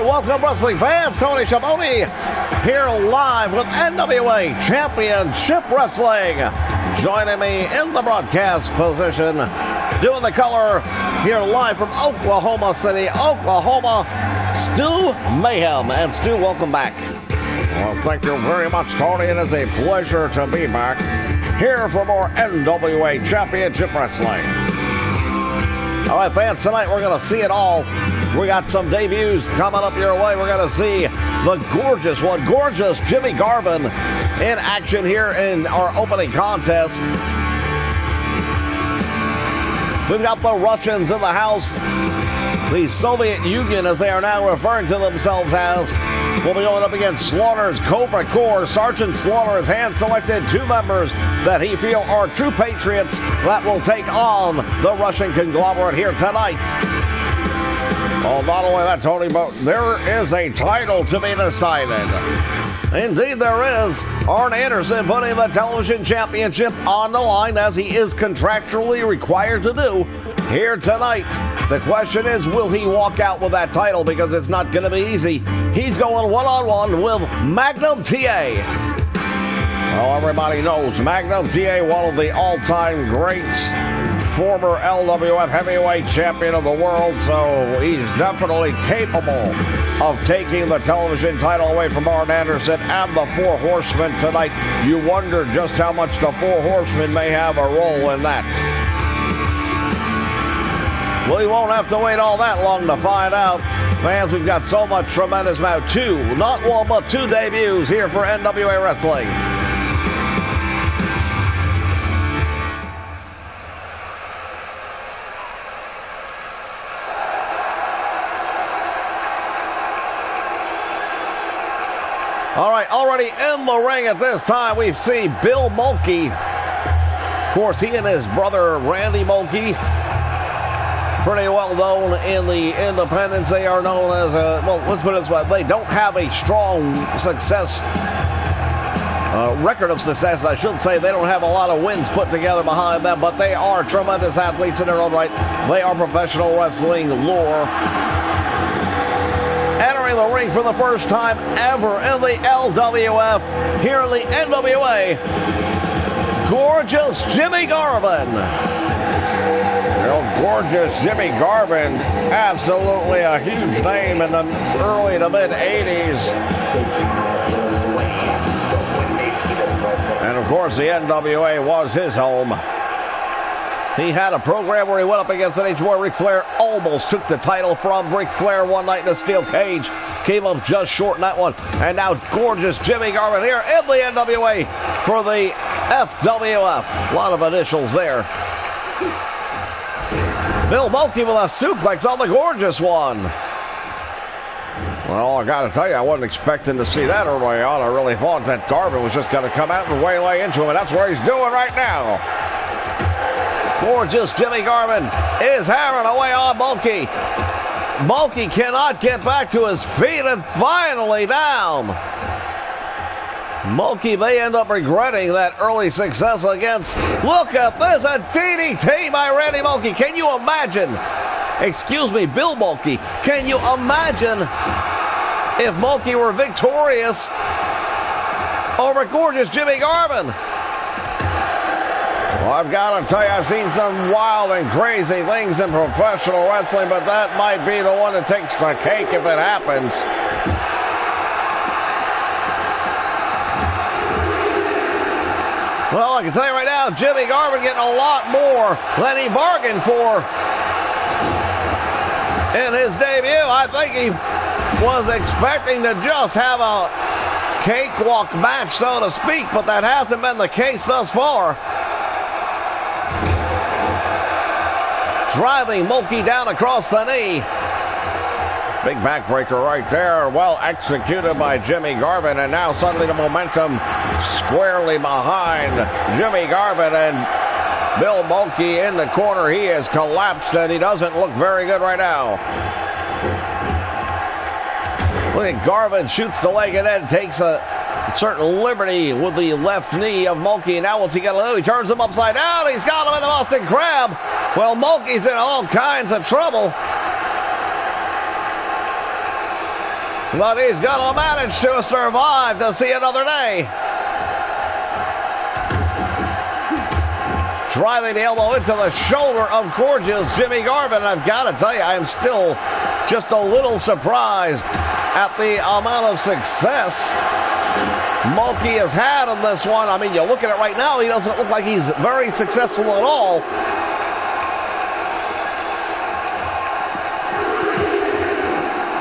welcome wrestling fans. Tony Schiavone here live with NWA Championship Wrestling. Joining me in the broadcast position, doing the color here live from Oklahoma City, Oklahoma, Stu Mayhem. And Stu, welcome back. Well, thank you very much, Tony. It is a pleasure to be back here for more NWA Championship Wrestling. All right, fans, tonight we're going to see it all. We got some debuts coming up your way. We're going to see the gorgeous Jimmy Garvin in action here in our opening contest. We've got the Russians in the house. The Soviet Union, as they are now referring to themselves as, will be going up against Slaughter's Cobra Corps. Sergeant Slaughter has hand-selected two members that he feels are true patriots that will take on the Russian conglomerate here tonight. Well, not only that, Tony, but there is a title to be decided. Indeed, there is. Arn Anderson putting the television championship on the line, as he is contractually required to do here tonight. The question is, will he walk out with that title? Because it's not going to be easy. He's going one-on-one with Magnum TA. Well, everybody knows Magnum TA, one of the all-time greats, former LWF heavyweight champion of the world, so he's definitely capable of taking the television title away from Arn Anderson and the Four Horsemen tonight. You wonder just how much the Four Horsemen may have a role in that. Well, you won't have to wait all that long to find out. Fans, we've got so much tremendous now. Not one, but two debuts here for NWA Wrestling. All right, already in the ring at this time, we see Bill Mulkey. Of course, he and his brother, Randy Mulkey, pretty well known in the independents. They are known as, well, let's put it this way, they don't have a strong record of success, I should say. They don't have a lot of wins put together behind them, but they are tremendous athletes in their own right. They are professional wrestling lore. Entering the ring for the first time ever in the LWF, here in the NWA, gorgeous Jimmy Garvin. Well, gorgeous Jimmy Garvin, absolutely a huge name in the early to mid-'80s. And of course, the NWA was his home. He had a program where he went up against an H-Boy. Ric Flair almost took the title from Ric Flair one night in a steel cage. Came up just short in that one. And now gorgeous Jimmy Garvin here in the NWA for the FWF. A lot of initials there. Bill Mulkey with a suplex on the gorgeous one. Well, I got to tell you, I wasn't expecting to see that early on. I really thought that Garvin was just going to come out and waylay into him, and that's what he's doing right now. Gorgeous Jimmy Garvin is hammering away on Mulkey. Mulkey cannot get back to his feet, and finally down. Mulkey may end up regretting that early success against, look at this, a DDT by Randy Mulkey. Can you imagine, Bill Mulkey, can you imagine if Mulkey were victorious over gorgeous Jimmy Garvin? Well, I've got to tell you, I've seen some wild and crazy things in professional wrestling, but that might be the one that takes the cake if it happens. Well, I can tell you right now, Jimmy Garvin getting a lot more than he bargained for in his debut. I think he was expecting to just have a cakewalk match, so to speak, but that hasn't been the case thus far. Driving Mulkey down across the knee. Big backbreaker right there. Well executed by Jimmy Garvin. And now suddenly the momentum squarely behind Jimmy Garvin. And Bill Mulkey in the corner. He has collapsed and he doesn't look very good right now. Look at Garvin, shoots the leg and then takes a certain liberty with the left knee of Mulkey. Now what's he going to do? He turns him upside down. He's got him in the Boston Crab. Well, Mulkey's in all kinds of trouble. But he's going to manage to survive to see another day. Driving the elbow into the shoulder of gorgeous Jimmy Garvin. And I've got to tell you, I am still just a little surprised at the amount of success Mulkey has had in this one. I mean, you look at it right now, he doesn't look like he's very successful at all.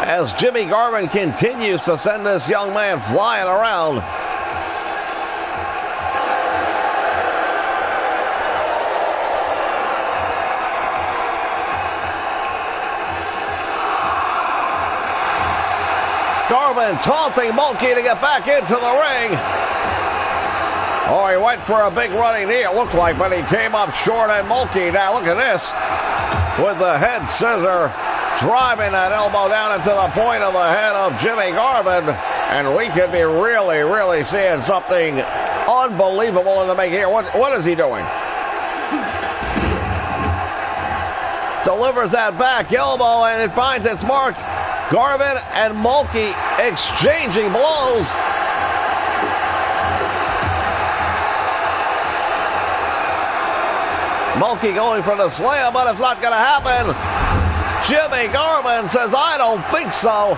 As Jimmy Garvin continues to send this young man flying around. Garvin taunting Mulkey to get back into the ring. Oh, he went for a big running knee, it looked like, but he came up short on Mulkey. Now look at this. With the head scissor, driving that elbow down into the point of the head of Jimmy Garvin. And we could be really, really seeing something unbelievable in the making here. What is he doing? Delivers that back elbow, and it finds its mark. Garvin and Mulkey exchanging blows. Mulkey going for the slam, but it's not going to happen. Jimmy Garvin says, I don't think so.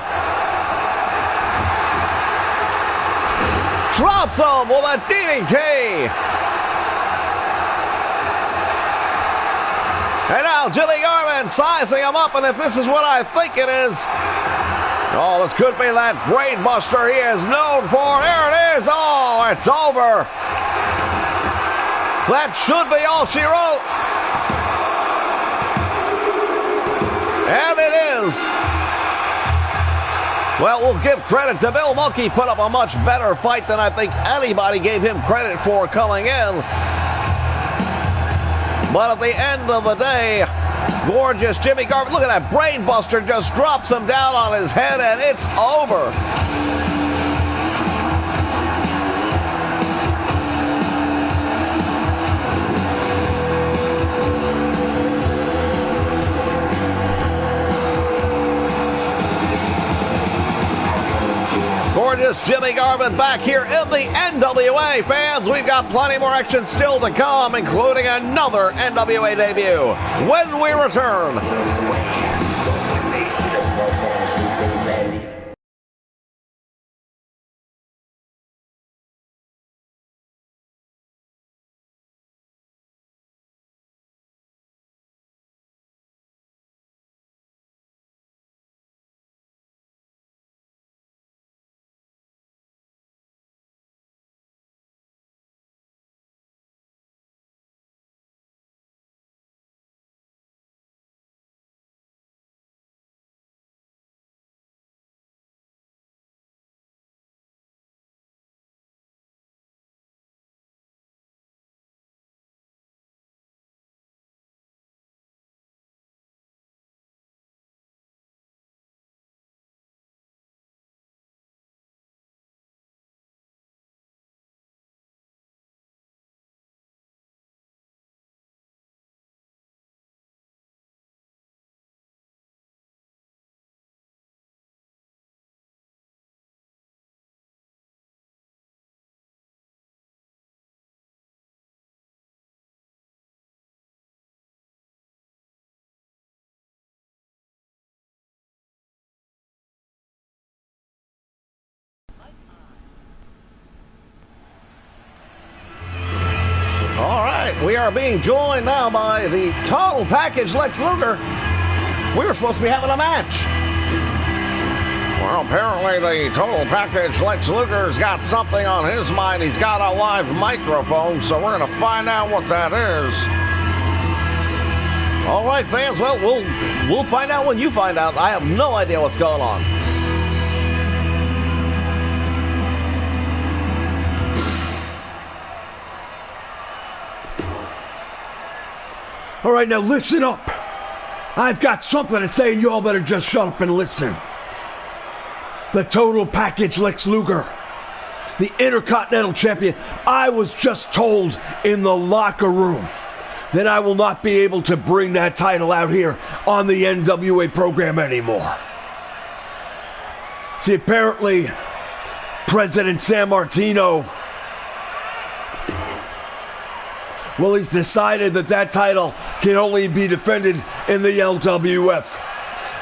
Drops him with a DDT. And now Jimmy Garvin sizing him up, and if this is what I think it is, oh, this could be that brain buster he is known for. There it is. Oh, it's over. That should be all she wrote. And it is. Well, we'll give credit to Bill Mulkey. Put up a much better fight than I think anybody gave him credit for coming in. But at the end of the day, gorgeous Jimmy Garvin, look at that brain buster, just drops him down on his head, and it's over. Gorgeous Jimmy Garvin back here in the NWA. Fans, we've got plenty more action still to come, including another NWA debut when we return. We are being joined now by the Total Package Lex Luger. We were supposed to be having a match. Well, apparently the Total Package Lex Luger's got something on his mind. He's got a live microphone, so we're going to find out what that is. All right, fans. Well, we'll find out when you find out. I have no idea what's going on. All right, now listen up. I've got something to say, and you all better just shut up and listen. The Total Package Lex Luger, the Intercontinental Champion. I was just told in the locker room that I will not be able to bring that title out here on the NWA program anymore. See, apparently, President San Martino, well, he's decided that that title can only be defended in the LWF,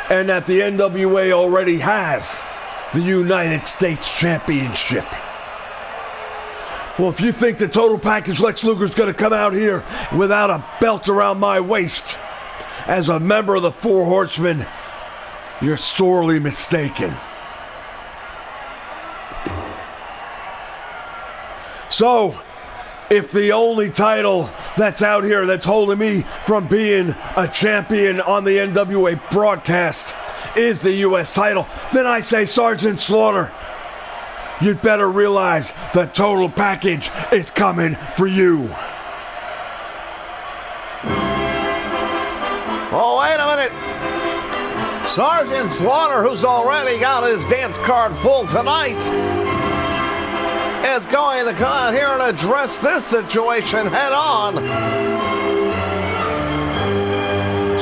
and that the NWA already has the United States Championship. Well, if you think the total package Lex Luger's going to come out here without a belt around my waist as a member of the Four Horsemen, you're sorely mistaken. So, if the only title that's out here that's holding me from being a champion on the NWA broadcast is the U.S. title, then I say, Sergeant Slaughter, you'd better realize the total package is coming for you. Oh, wait a minute. Sergeant Slaughter, who's already got his dance card full tonight, is going to come out here and address this situation head on.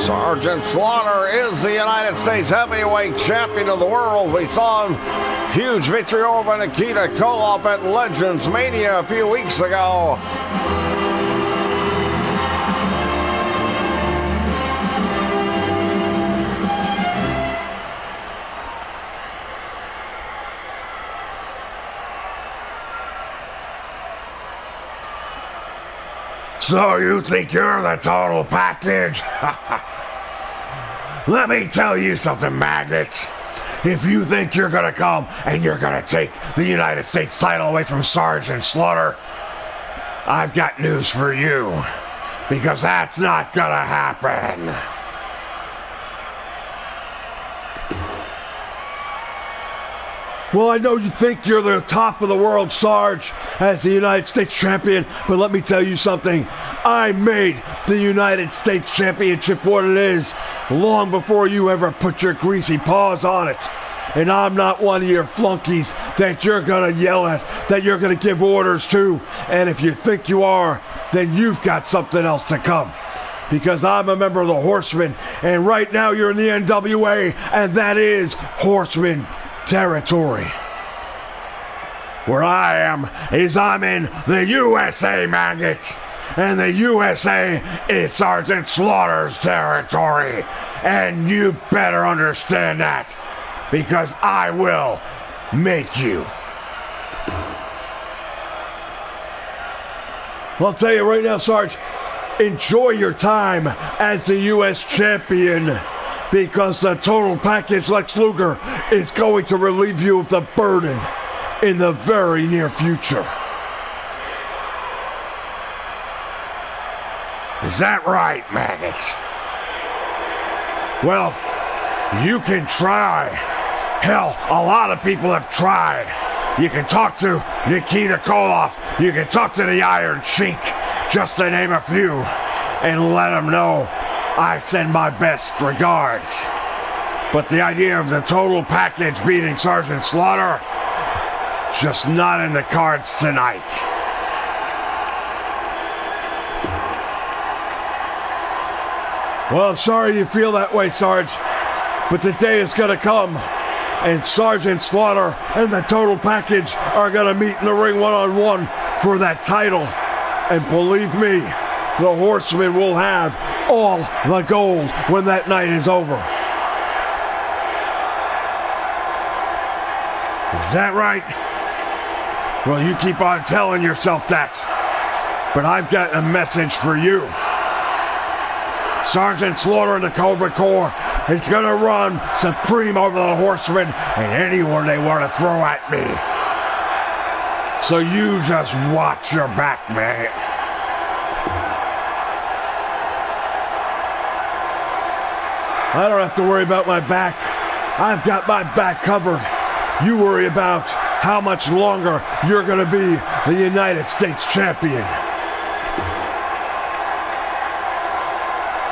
Sergeant Slaughter is the United States Heavyweight Champion of the world. We saw him huge victory over Nikita Koloff at Legends Mania a few weeks ago. So you think you're the total package? Let me tell you something, Magnet. If you think you're going to come and you're going to take the United States title away from Sergeant Slaughter, I've got news for you. Because that's not going to happen. Well, I know you think you're the top of the world, Sarge, as the United States champion, but let me tell you something. I made the United States Championship what it is long before you ever put your greasy paws on it. And I'm not one of your flunkies that you're going to yell at, that you're going to give orders to. And if you think you are, then you've got something else to come. Because I'm a member of the Horsemen, and right now you're in the NWA, and that is Horsemen territory. Where I am is I'm in the USA, Maggot, and the USA is Sergeant Slaughter's territory, and you better understand that, because I will make you. Well, I'll tell you right now, Sarge, enjoy your time as the U.S. champion, because the total package Lex Luger is going to relieve you of the burden in the very near future. Is that right, Maggot? Well, you can try. Hell, a lot of people have tried. You can talk to Nikita Koloff. You can talk to the Iron Sheik, just to name a few, and let them know I send my best regards. But the idea of the total package beating Sergeant Slaughter, just not in the cards tonight. Well, I'm sorry you feel that way, Sarge, but the day is going to come, and Sergeant Slaughter and the total package are going to meet in the ring one-on-one for that title. And believe me, the Horsemen will have all the gold when that night is over. Is that right? Well, you keep on telling yourself that. But I've got a message for you. Sergeant Slaughter and the Cobra Corps is going to run supreme over the Horsemen and anyone they want to throw at me. So you just watch your back, man. I don't have to worry about my back. I've got my back covered. You worry about how much longer you're going to be the United States champion.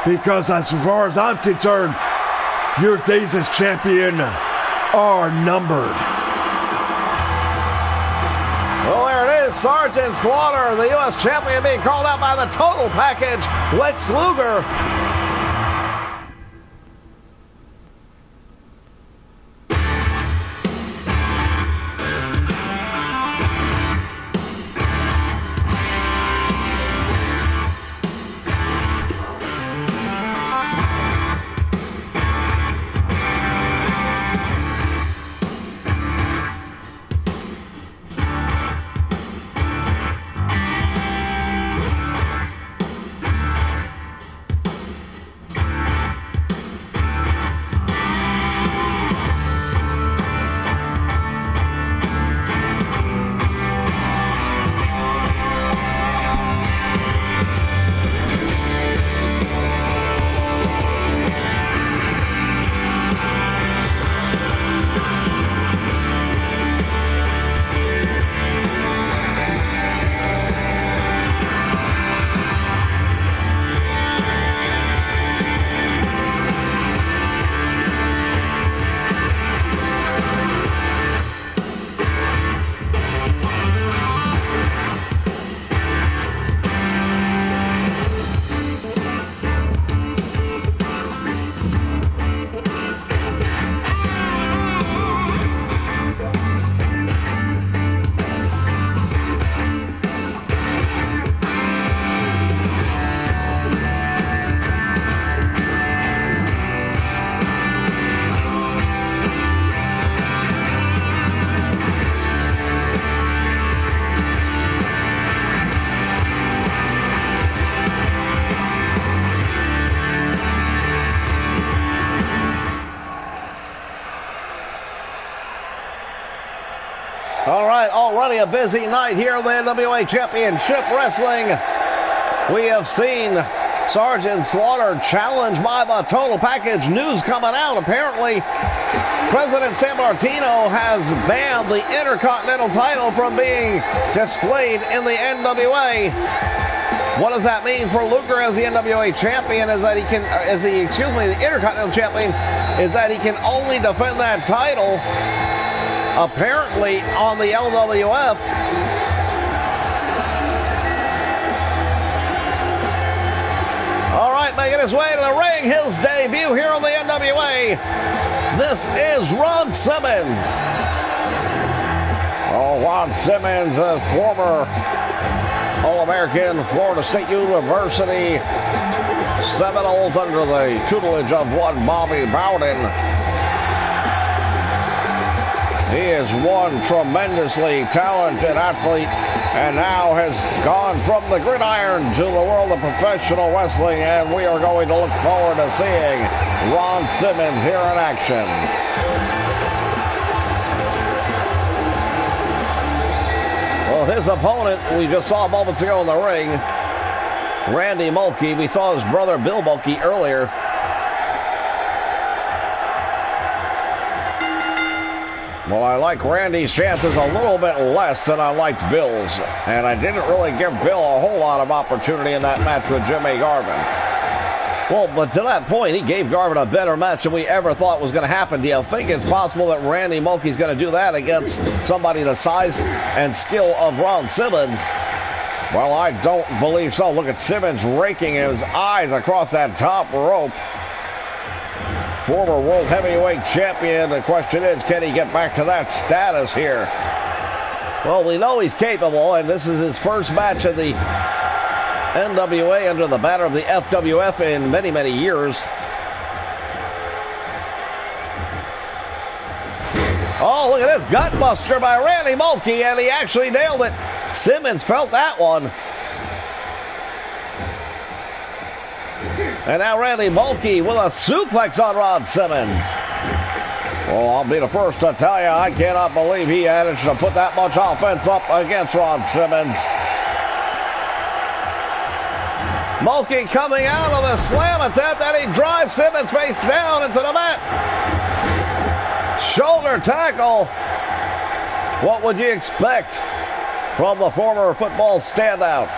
Because as far as I'm concerned, your days as champion are numbered. Well, there it is. Sergeant Slaughter, the U.S. champion, being called out by the total package, Lex Luger. All right, already a busy night here in the NWA Championship Wrestling. We have seen Sergeant Slaughter challenged by the Total Package. News coming out. Apparently, President Sammartino has banned the Intercontinental title from being displayed in the NWA. What does that mean for Luger as the NWA champion? Is that the Intercontinental champion, is that he can only defend that title apparently on the LWF. All right, making his way to the ring, his debut here on the NWA. This is Ron Simmons. Oh, Ron Simmons, a former All-American, Florida State University Seminoles under the tutelage of one Bobby Bowden. He is one tremendously talented athlete and now has gone from the gridiron to the world of professional wrestling, and we are going to look forward to seeing Ron Simmons here in action. Well, his opponent, we just saw moments ago in the ring, Randy Mulkey. We saw his brother Bill Mulkey earlier. Well, I like Randy's chances a little bit less than I liked Bill's. And I didn't really give Bill a whole lot of opportunity in that match with Jimmy Garvin. Well, but to that point, he gave Garvin a better match than we ever thought was going to happen. Do you think it's possible that Randy Mulkey's going to do that against somebody the size and skill of Ron Simmons? Well, I don't believe so. Look at Simmons raking his eyes across that top rope. Former World Heavyweight Champion. The question is, can he get back to that status here? Well, we know he's capable, and this is his first match of the NWA under the banner of the FWF in many, many years. Oh, look at this gutbuster by Randy Mulkey, and he actually nailed it. Simmons felt that one. And now Randy Mulkey with a suplex on Ron Simmons. Well, I'll be the first to tell you, I cannot believe he managed to put that much offense up against Ron Simmons. Mulkey coming out of the slam attempt, and he drives Simmons face down into the mat. Shoulder tackle. What would you expect from the former football standout?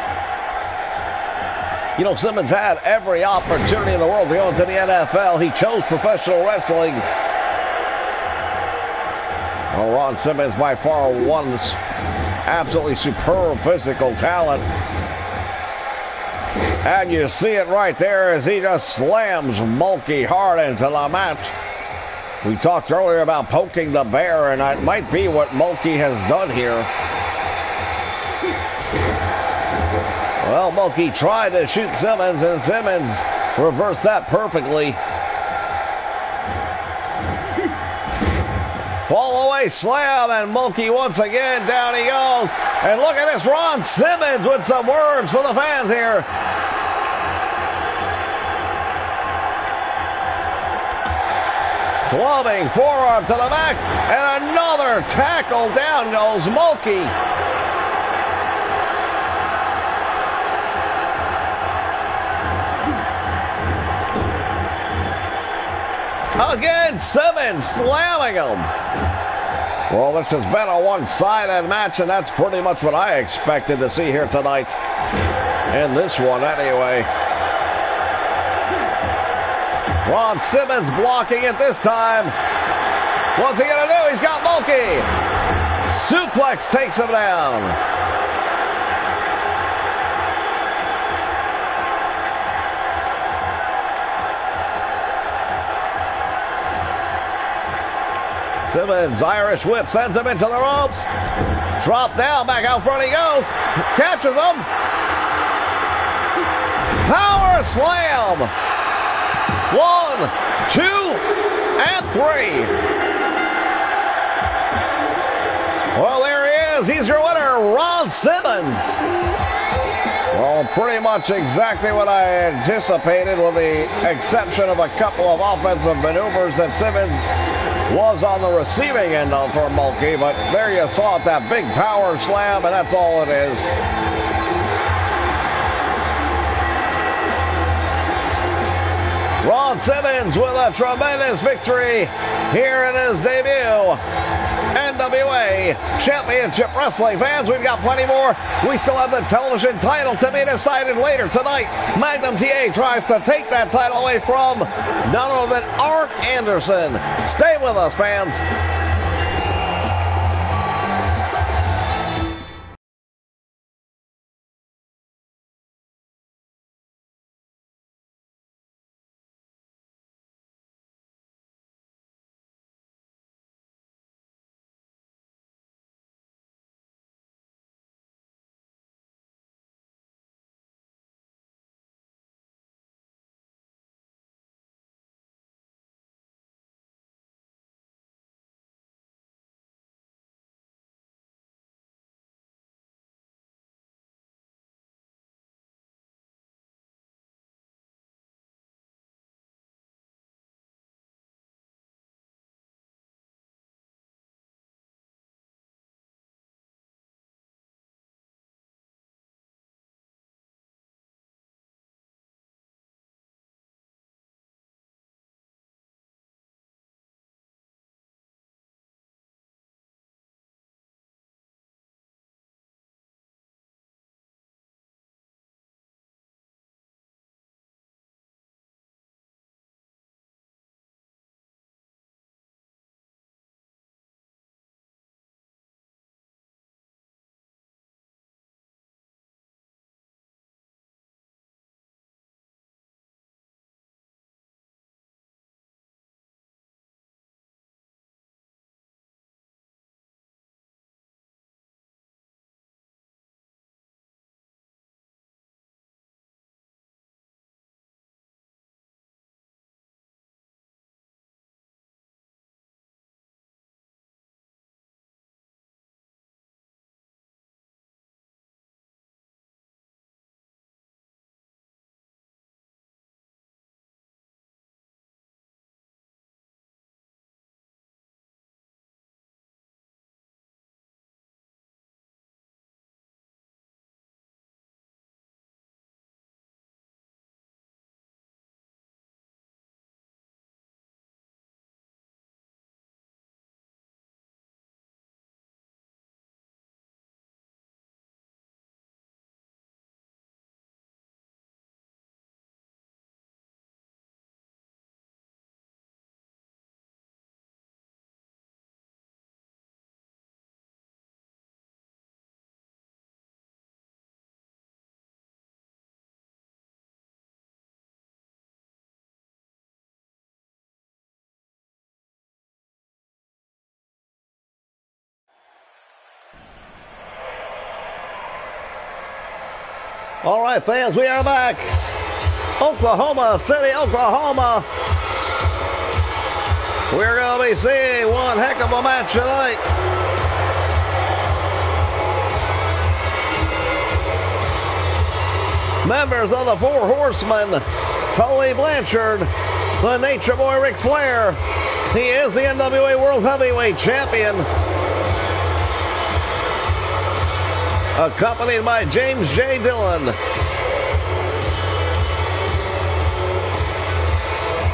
You know, Simmons had every opportunity in the world to go into the NFL. He chose professional wrestling. Well, Ron Simmons by far one absolutely superb physical talent. And you see it right there as he just slams Mulkey hard into the mat. We talked earlier about poking the bear, and it might be what Mulkey has done here. Well, Mulkey tried to shoot Simmons, and Simmons reversed that perfectly. Fall away slam, and Mulkey once again, down he goes. And look at this, Ron Simmons with some words for the fans here. Clubbing forearm to the back, and another tackle. Down goes Mulkey. Again, Simmons slamming him. Well, this has been a one-sided match, and that's pretty much what I expected to see here tonight. In this one, anyway. Ron Simmons blocking it this time. What's he going to do? He's got Mulkey. Suplex takes him down. Simmons, Irish whip, sends him into the ropes. Drop down, back out front he goes. Catches him. Power slam. 1, 2, and 3. Well, there he is. He's your winner, Ron Simmons. Well, pretty much exactly what I anticipated, with the exception of a couple of offensive maneuvers that Simmons was on the receiving end for Mulkey, but there you saw it, that big power slam, and that's all it is. Ron Simmons with a tremendous victory here in his debut. NWA Championship Wrestling. Fans, we've got plenty more. We still have the television title to be decided later tonight. Magnum TA tries to take that title away from none other than Arn Anderson. Stay with us, fans. All right, fans, we are back. Oklahoma City, Oklahoma. We're going to be seeing one heck of a match tonight. Members of the Four Horsemen, Tully Blanchard, the Nature Boy Ric Flair. He is the NWA World Heavyweight Champion. Accompanied by James J. Dillon.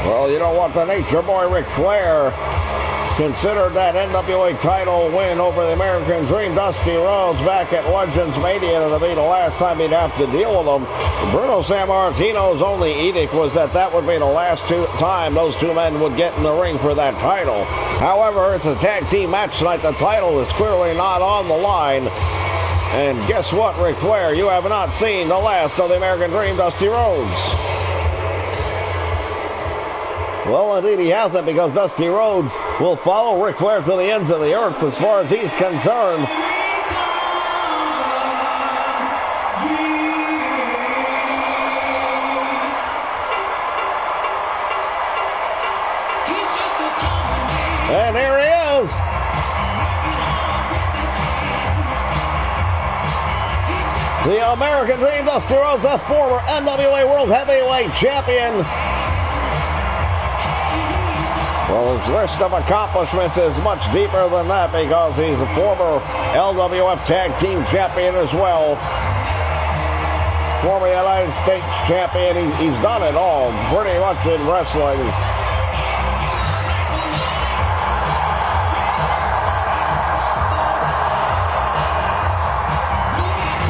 Well, you know what? The Nature Boy Ric Flair considered that NWA title win over the American Dream Dusty Rhodes back at Legends Mania to be the last time he'd have to deal with them. Bruno Sammartino's only edict was that would be the last time those two men would get in the ring for that title. However, it's a tag team match tonight. The title is clearly not on the line. And guess what, Ric Flair? You have not seen the last of the American Dream, Dusty Rhodes. Well, indeed he hasn't, because Dusty Rhodes will follow Ric Flair to the ends of the earth as far as he's concerned. And here he is. The American Dream, Dusty Rhodes, the former NWA World Heavyweight Champion. Well, his list of accomplishments is much deeper than that because he's a former LWF Tag Team Champion as well. Former United States Champion. He's done it all pretty much in wrestling.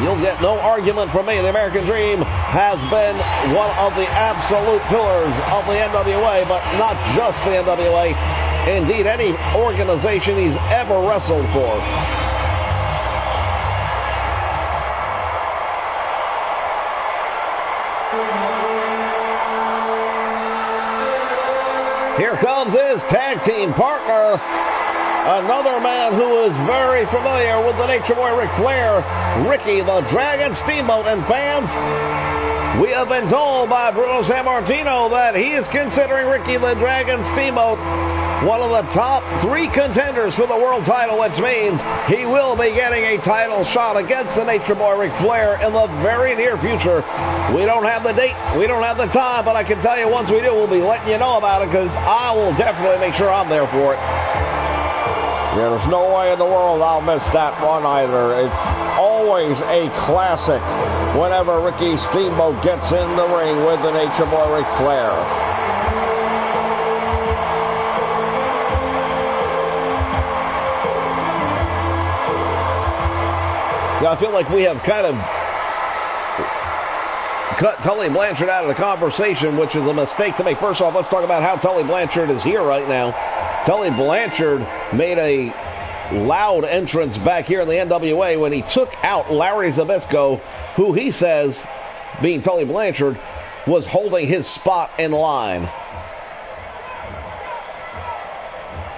You'll get no argument from me. The American Dream has been one of the absolute pillars of the NWA, but not just the NWA. Indeed, any organization he's ever wrestled for. Here comes his tag team partner. Another man who is very familiar with the Nature Boy Ric Flair, Ricky the Dragon Steamboat. And fans, we have been told by Bruno Sammartino that he is considering Ricky the Dragon Steamboat one of the top 3 contenders for the world title, which means he will be getting a title shot against the Nature Boy Ric Flair in the very near future. We don't have the date, we don't have the time, but I can tell you once we do, we'll be letting you know about it because I will definitely make sure I'm there for it. Yeah, there's no way in the world I'll miss that one either. It's always a classic whenever Ricky Steamboat gets in the ring with the Nature Boy Ric Flair. Yeah, I feel like we have kind of cut Tully Blanchard out of the conversation, which is a mistake to make. First off, let's talk about how Tully Blanchard is here right now. Tully Blanchard made a loud entrance back here in the NWA when he took out Larry Zbyszko, who he says, being Tully Blanchard, was holding his spot in line.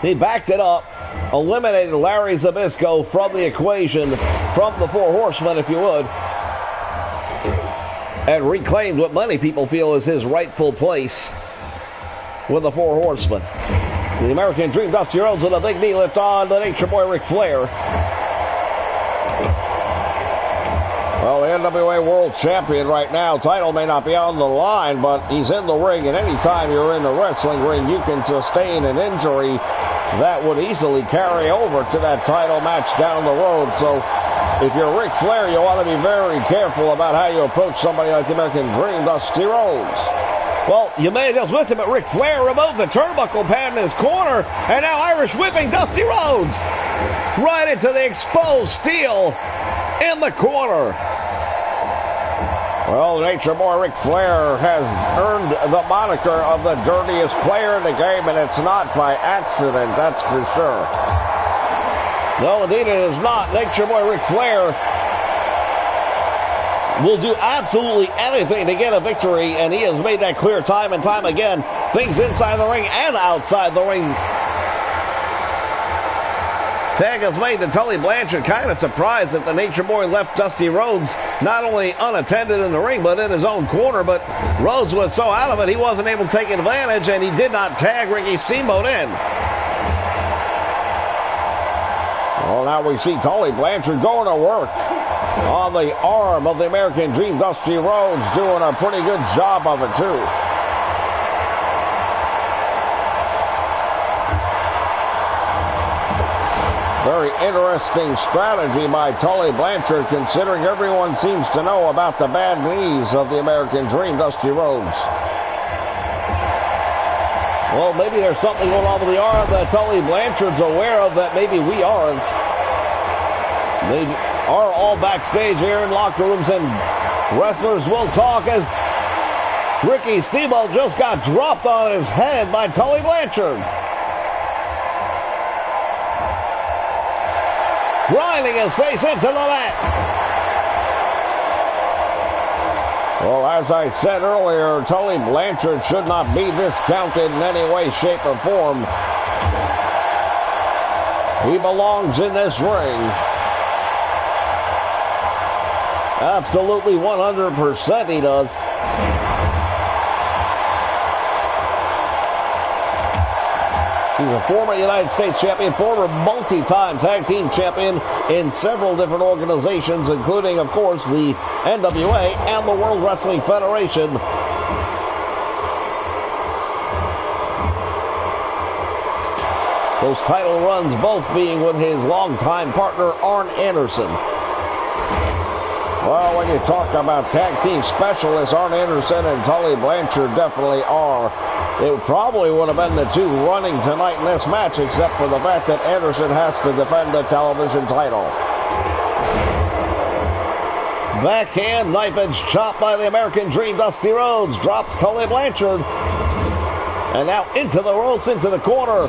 He backed it up, eliminated Larry Zbyszko from the equation, from the Four Horsemen, if you would, and reclaimed what many people feel is his rightful place with the Four Horsemen. The American Dream, Dusty Rhodes, with a big knee lift on the Nature Boy Ric Flair. Well, the NWA World Champion right now, title may not be on the line, but he's in the ring, and anytime you're in the wrestling ring, you can sustain an injury that would easily carry over to that title match down the road. So if you're Ric Flair, you want to be very careful about how you approach somebody like the American Dream, Dusty Rhodes. Well, you may have just missed it, but Ric Flair removed the turnbuckle pad in his corner, and now Irish whipping Dusty Rhodes right into the exposed steel in the corner. Well, the Nature Boy Ric Flair has earned the moniker of the dirtiest player in the game, and it's not by accident, that's for sure. No, indeed it is not. Nature Boy Ric Flair will do absolutely anything to get a victory, and he has made that clear time and time again. Things inside the ring and outside the ring. Tag has made the Tully Blanchard kind of surprised that the Nature Boy left Dusty Rhodes not only unattended in the ring, but in his own corner. But Rhodes was so out of it, he wasn't able to take advantage, and he did not tag Ricky Steamboat in. Well, now we see Tully Blanchard going to work on the arm of the American Dream, Dusty Rhodes, doing a pretty good job of it, too. Very interesting strategy by Tully Blanchard, considering everyone seems to know about the bad knees of the American Dream, Dusty Rhodes. Well, maybe there's something going on with the arm that Tully Blanchard's aware of that maybe we aren't. They are all backstage here in locker rooms, and wrestlers will talk as Ricky Steamboat just got dropped on his head by Tully Blanchard. Grinding his face into the mat. Well, as I said earlier, Tully Blanchard should not be discounted in any way, shape, or form. He belongs in this ring. Absolutely 100% he does. He's a former United States champion, former multi-time tag team champion in several different organizations, including, of course, the NWA and the World Wrestling Federation. Those title runs both being with his longtime partner, Arn Anderson. Well, when you talk about tag team specialists, Arn Anderson and Tully Blanchard definitely are. It probably would have been the two running tonight in this match, except for the fact that Anderson has to defend the television title. Backhand knife edge chop by the American Dream. Dusty Rhodes drops Tully Blanchard. And now into the ropes, into the corner.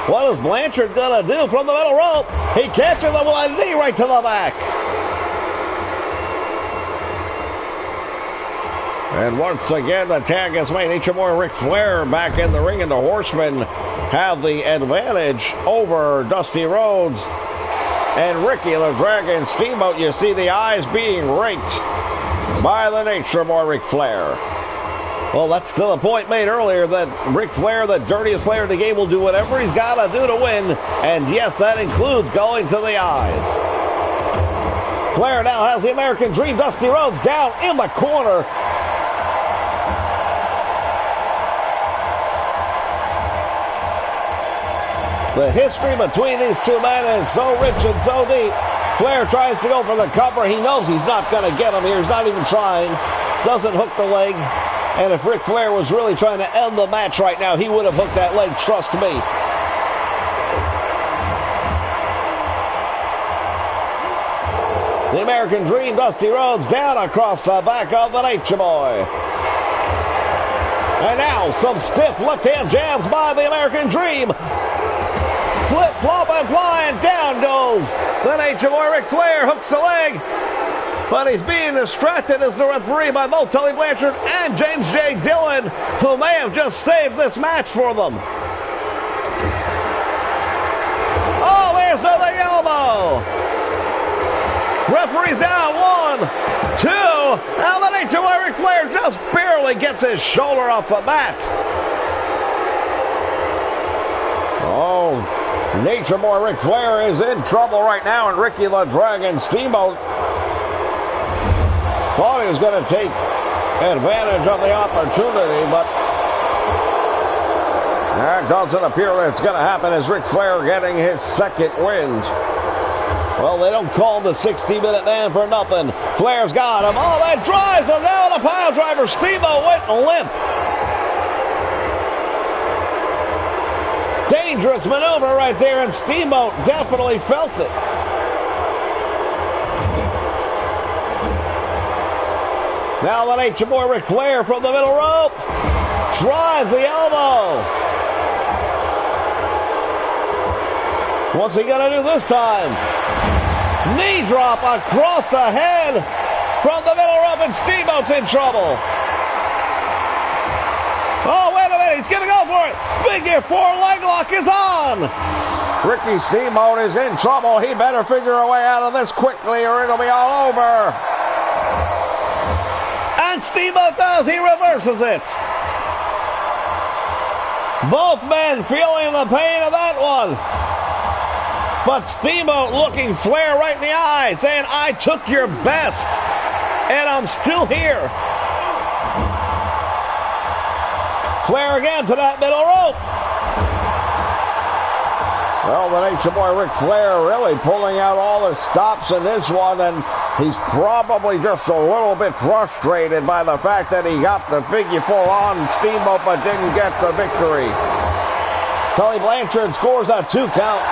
What is Blanchard going to do from the middle rope? He catches him with a knee right to the back. And once again, the tag is made. Nature Boy Ric Flair back in the ring, and the Horsemen have the advantage over Dusty Rhodes and Ricky the Dragon Steamboat. You see the eyes being raked by the Nature Boy Ric Flair. Well, that's still a point made earlier that Ric Flair, the dirtiest player in the game, will do whatever he's got to do to win. And yes, that includes going to the eyes. Flair now has the American Dream. Dusty Rhodes down in the corner. The history between these two men is so rich and so deep. Flair tries to go for the cover. He knows he's not going to get him here. He's not even trying. Doesn't hook the leg. And if Ric Flair was really trying to end the match right now, he would have hooked that leg, trust me. The American Dream, Dusty Rhodes, down across the back of the Nature Boy. And now some stiff left-hand jabs by the American Dream. Flip, flop, and fly, and down goes the Nature Boy. Ric Flair hooks the leg. But he's being distracted as the referee by both Tully Blanchard and James J. Dillon, who may have just saved this match for them. Oh, there's the leg elbow. Referee's down. 1, 2. Now the Nature Boy Ric Flair just barely gets his shoulder off the mat. Oh, Nature Boy Ric Flair is in trouble right now, and Ricky the Dragon Steamboat thought he was going to take advantage of the opportunity, but that doesn't appear that it's going to happen as Ric Flair getting his second win. Well, they don't call him the 60-minute man for nothing. Flair's got him. Oh, that drives him down. The pile driver. Steamboat went limp. Dangerous maneuver right there, and Steamboat definitely felt it. Now the Nature Boy Ric Flair from the middle rope. Drives the elbow. What's he going to do this time? Knee drop across the head from the middle rope, and Steamboat's in trouble. Oh, wait a minute. He's going to go for it. Figure 4 leg lock is on. Ricky Steamboat is in trouble. He better figure a way out of this quickly or it'll be all over. And Steamboat does. He reverses it. Both men feeling the pain of that one. But Steamboat looking Flair right in the eye, saying, I took your best, and I'm still here. Flair again to that middle rope. Well, the Nature Boy Ric Flair really pulling out all the stops in this one, and he's probably just a little bit frustrated by the fact that he got the figure 4 on Steamboat but didn't get the victory. Tully Blanchard scores a 2 count.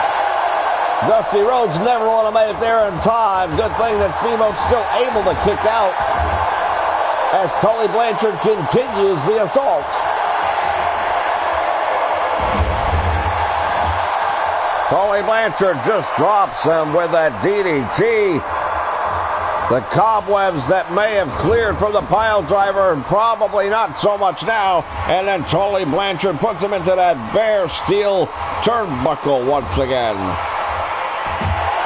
Dusty Rhodes never would have made it there in time. Good thing that Steamboat's still able to kick out as Tully Blanchard continues the assault. Tully Blanchard just drops him with that DDT. The cobwebs that may have cleared from the pile driver, probably not so much now. And then Tully Blanchard puts him into that bare steel turnbuckle once again.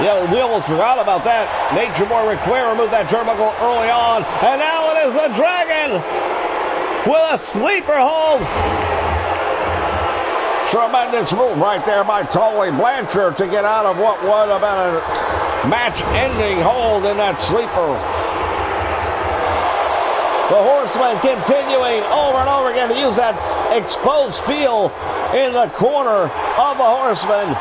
Yeah, we almost forgot about that. Nature Boy Ric Flair removed that turnbuckle early on. And now it is the Dragon with a sleeper hold. Tremendous move right there by Tully Blanchard to get out of what would have been a match-ending hold in that sleeper. The Horsemen continuing over and over again to use that exposed steel in the corner of the Horsemen.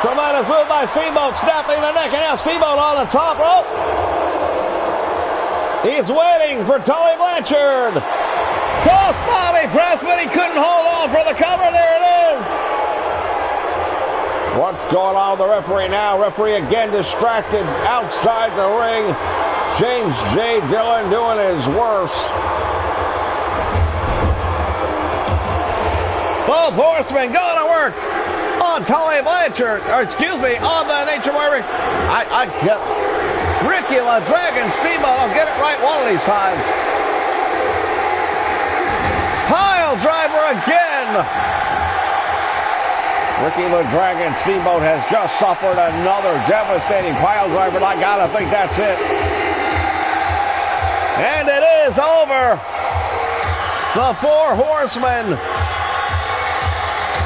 Tremendous move by Steamboat, snapping the neck, and now Steamboat on the top rope. He's waiting for Tully Blanchard. Cross body press, but he couldn't hold on for the cover. There it is. What's going on with the referee now? Referee again distracted outside the ring. James J. Dillon doing his worst. Both Horsemen going to work on Tully Blanchard, or excuse me, on the Nature Boy Rick. I get Ricky the Dragon Steamboat. I'll get it right one of these times. Pile driver again. Ricky the Dragon Steamboat has just suffered another devastating pile driver, and I gotta think that's it. And it is over. The Four Horsemen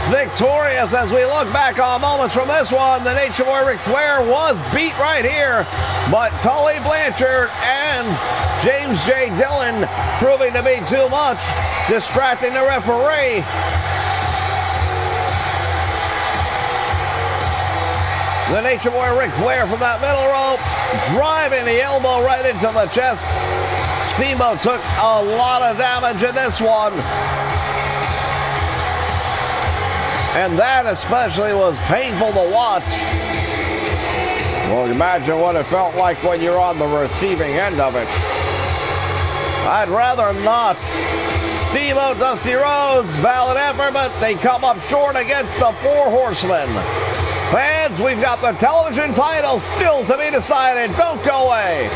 victorious. As we look back on moments from this one, the Nature Boy Ric Flair was beat right here, but Tully Blanchard and James J. Dillon proving to be too much, distracting the referee. The Nature Boy Ric Flair from that middle rope, driving the elbow right into the chest. Steamboat took a lot of damage in this one. And that especially was painful to watch. Well, imagine what it felt like when you're on the receiving end of it. I'd rather not. Steve-O, Dusty Rhodes, valid effort, but they come up short against the Four Horsemen. Fans, we've got the television title still to be decided. Don't go away.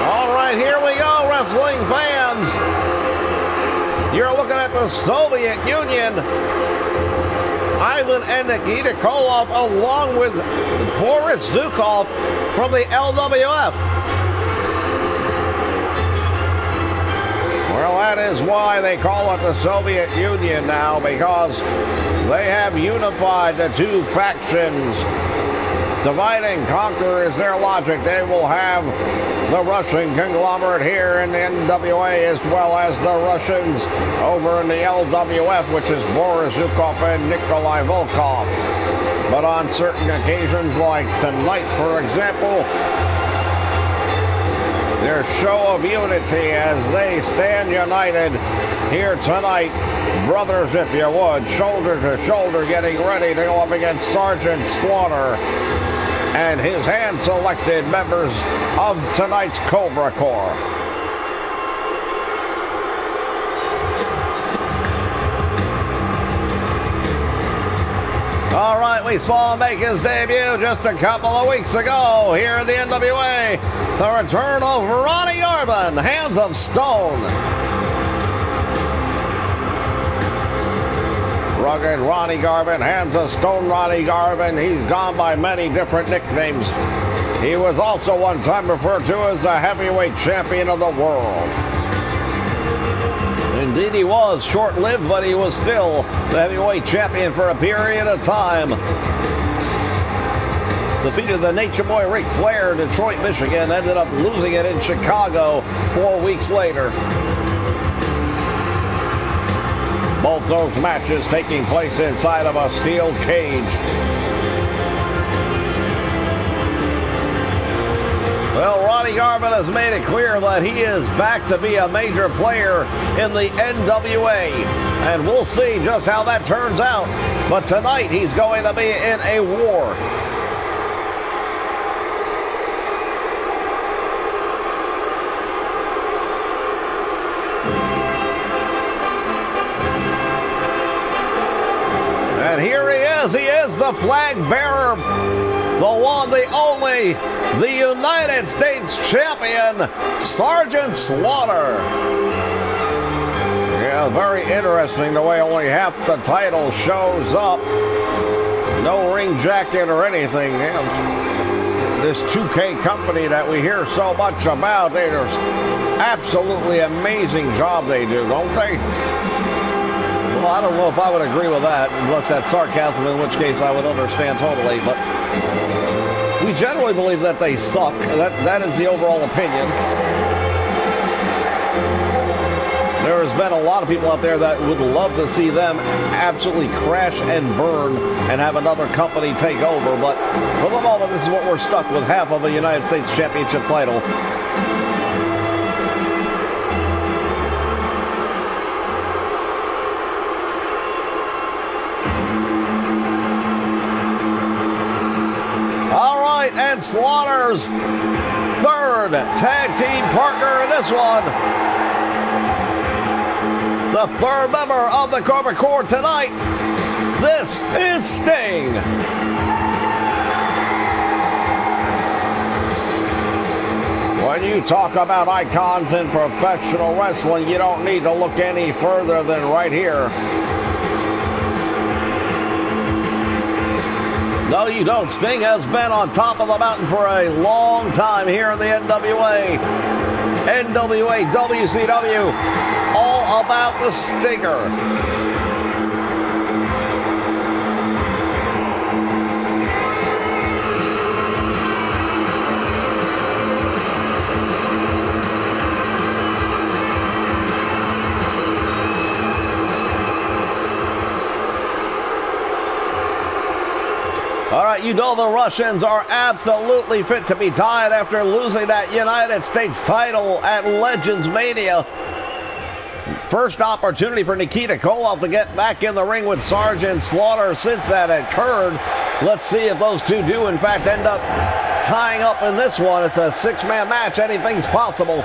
All right, here we go, wrestling fans. You're looking at the Soviet Union. Ivan and Nikita Koloff along with Boris Zukov from the LWF. Well, that is why they call it the Soviet Union now, because they have unified the two factions. Divide and conquer is their logic. They will have the Russian conglomerate here in the NWA as well as the Russians over in the LWF, which is Boris Zukov and Nikolai Volkov. But on certain occasions, like tonight, for example, their show of unity as they stand united here tonight, brothers, if you would, shoulder to shoulder, getting ready to go up against Sergeant Slaughter and his hand-selected members of tonight's Cobra Corps. All right, we saw him make his debut just a couple of weeks ago here in the NWA. The return of Ronnie Garvin, Hands of Stone. Rugged Ronnie Garvin, Hands of Stone Ronnie Garvin. He's gone by many different nicknames. He was also one time referred to as the heavyweight champion of the world. Indeed, he was short-lived, but he was still the heavyweight champion for a period of time. Defeated the Nature Boy Ric Flair in Detroit, Michigan. Ended up losing it in Chicago 4 weeks later. Both those matches taking place inside of a steel cage. Well, Ronnie Garvin has made it clear that he is back to be a major player in the NWA. And we'll see just how that turns out. But tonight he's going to be in a war. And here he is. He is the flag bearer, the one, the only, the United States champion, Sergeant Slaughter. Yeah, very interesting the way only half the title shows up. No ring jacket or anything. Yeah. This 2K company that we hear so much about, they do absolutely amazing job they do, don't they? Well, I don't know if I would agree with that, unless that's sarcasm, in which case I would understand totally. But we generally believe that they suck. That is the overall opinion. There has been a lot of people out there that would love to see them absolutely crash and burn and have another company take over. But for the moment, this is what we're stuck with, half of a United States Championship title. And Slaughter's third tag team partner in this one. The third member of the Cobra Corps tonight. This is Sting. When you talk about icons in professional wrestling, you don't need to look any further than right here. No, you don't. Sting has been on top of the mountain for a long time here in the NWA. NWA, WCW, all about the Stinger. All right, you know the Russians are absolutely fit to be tied after losing that United States title at Legends Mania. First opportunity for Nikita Koloff to get back in the ring with Sergeant Slaughter since that occurred. Let's see if those two do, in fact, end up tying up in this one. It's a six-man match. Anything's possible.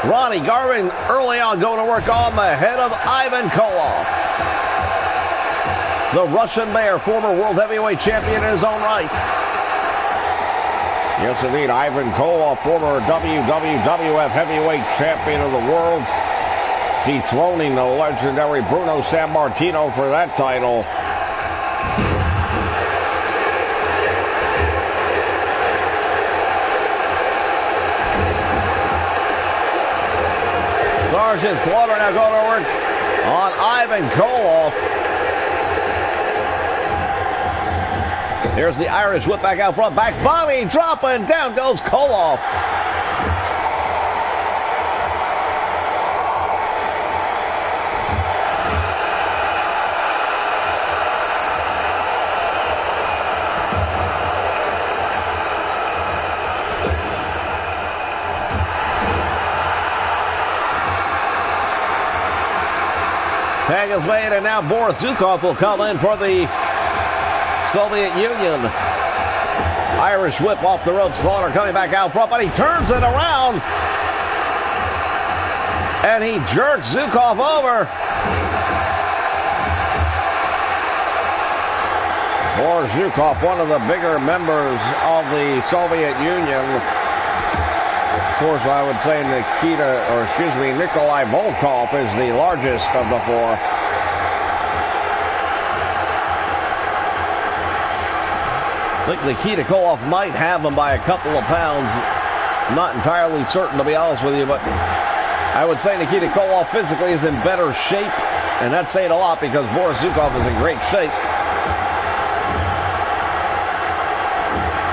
Ronnie Garvin early on going to work on the head of Ivan Koloff. the Russian Bear, former world heavyweight champion in his own right. Yes, indeed, Ivan Koloff, former WWF heavyweight champion of the world, dethroning the legendary Bruno Sammartino for that title. Sergeant Slaughter now going to work on Ivan Koloff. Here's the Irish whip back out front. Back body dropping. Down goes Koloff. Tag is made, and now Boris Zukov will come in for the Soviet Union. Irish whip off the rope. Slaughter coming back out front, but he turns it around. And he jerks Zukov over. Boris Zukov, one of the bigger members of the Soviet Union. Of course, I would say Nikolai Volkov is the largest of the four. I think Nikita Koloff might have him by a couple of pounds. I'm not entirely certain, to be honest with you, but I would say Nikita Koloff physically is in better shape, and that's saying a lot because Boris Zukov is in great shape.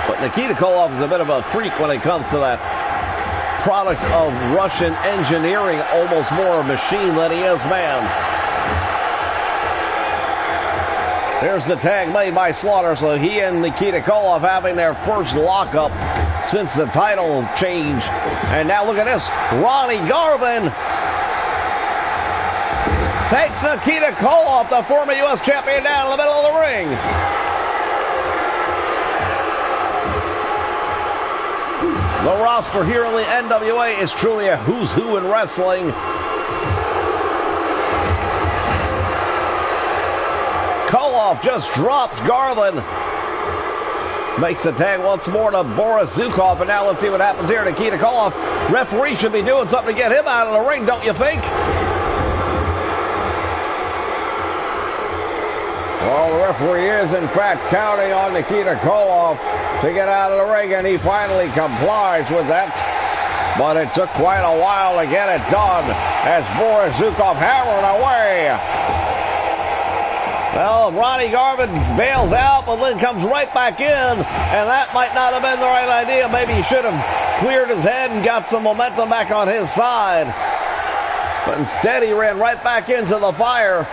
But Nikita Koloff is a bit of a freak when it comes to that product of Russian engineering, almost more a machine than he is man. There's the tag made by Slaughter, so he and Nikita Koloff having their first lockup since the title change. And now look at this. Ronnie Garvin takes Nikita Koloff, the former U.S. champion, down in the middle of the ring. The roster here in the NWA is truly a who's who in wrestling. Koloff just drops Garvin. Makes the tag once more to Boris Zukov. And now let's see what happens here. Nikita Koloff. Referee should be doing something to get him out of the ring, don't you think? Well, the referee is, in fact, counting on Nikita Koloff to get out of the ring, and he finally complies with that. But it took quite a while to get it done as Boris Zukov hammered away. Well, Ronnie Garvin bails out, but then comes right back in, and that might not have been the right idea. Maybe he should have cleared his head and got some momentum back on his side. But instead, he ran right back into the fire.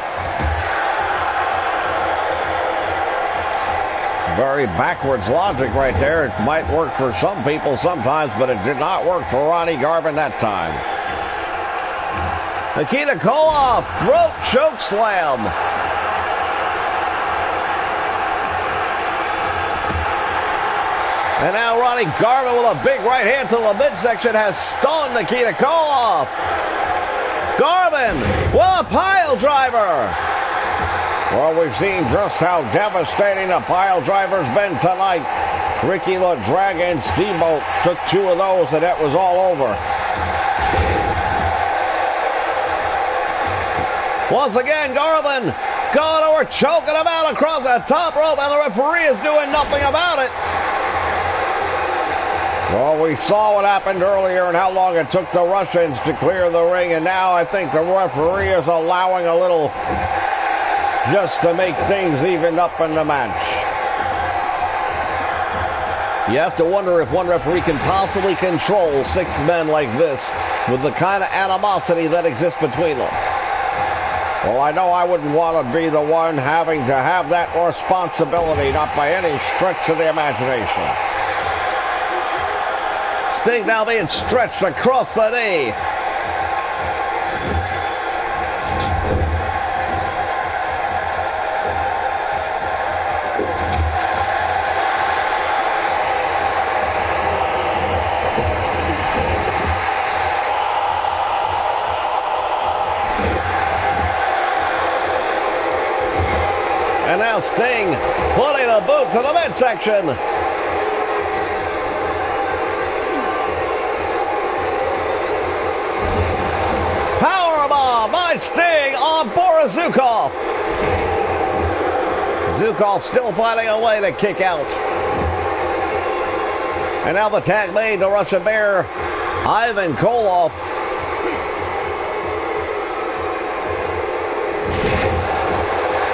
Very backwards logic right there. It might work for some people sometimes, but it did not work for Ronnie Garvin that time. Nikita Koloff, throat choke slam. And now Ronnie Garvin with a big right hand to the midsection has stunned Nikita Koloff. Garvin with a pile driver. Well, we've seen just how devastating the pile driver's been tonight. Ricky the Dragon Steamboat took two of those, and that was all over. Once again, Garvin going over, choking him out across the top rope, and the referee is doing nothing about it. Well, we saw what happened earlier and how long it took the Russians to clear the ring, and now I think the referee is allowing a little just to make things evened up in the match. You have to wonder if one referee can possibly control six men like this with the kind of animosity that exists between them. Well, I know I wouldn't want to be the one having to have that responsibility, not by any stretch of the imagination. Sting now being stretched across the knee. now Sting putting a boot to the midsection. Powerbomb by Sting on Boris Zukov. Zukov still finding a way to kick out. And now the tag made to Russian Bear, Ivan Koloff.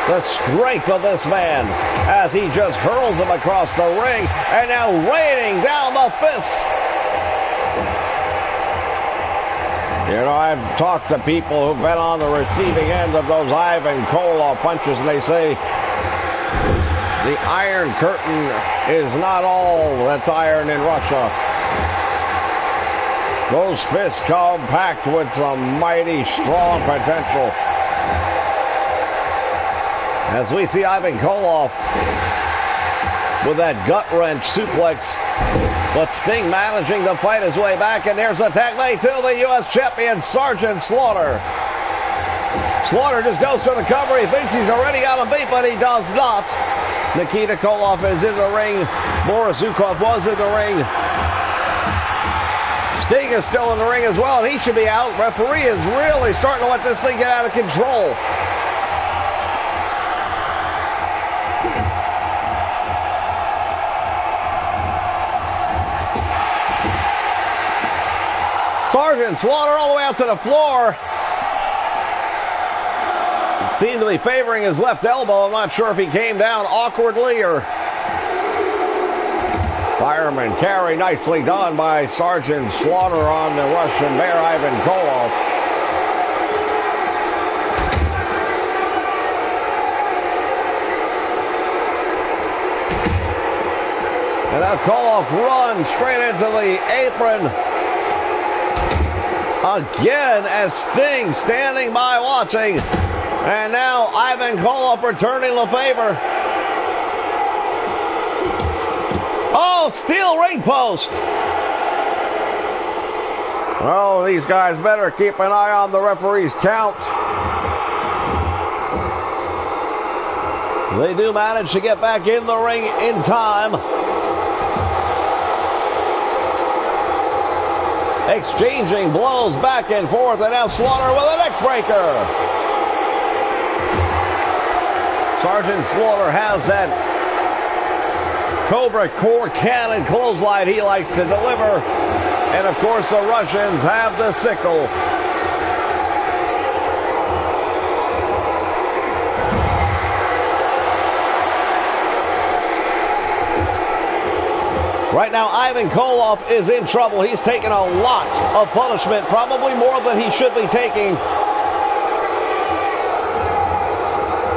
The strength of this man as he just hurls him across the ring and now raining down the fists. You know, I've talked to people who've been on the receiving end of those Ivan Koloff punches, and they say the Iron Curtain is not all that's iron in Russia. Those fists come packed with some mighty strong potential. As we see Ivan Koloff with that gut-wrench suplex, but Sting managing to fight his way back, and there's a tag made to the U.S. champion, Sergeant Slaughter. Slaughter just goes for the cover. He thinks he's already got him beat, but he does not. Nikita Koloff is in the ring. Boris Zukov was in the ring. Sting is still in the ring as well, and he should be out. Referee is really starting to let this thing get out of control. Sergeant Slaughter all the way out to the floor. It seemed to be favoring his left elbow. I'm not sure if he came down awkwardly or... Fireman carry nicely done by Sergeant Slaughter on the Russian Bear, Ivan Koloff. And now Koloff runs straight into the apron. Again, as Sting standing by watching. And now Ivan Koloff returning the favor. Oh, steel ring post. Oh, these guys better keep an eye on the referee's count. They do manage to get back in the ring in time. Exchanging blows back and forth, and now Slaughter with a neck breaker. Sergeant Slaughter has that Cobra Core cannon clothesline he likes to deliver. And of course the Russians have the sickle. Right now, Ivan Koloff is in trouble. He's taken a lot of punishment, probably more than he should be taking.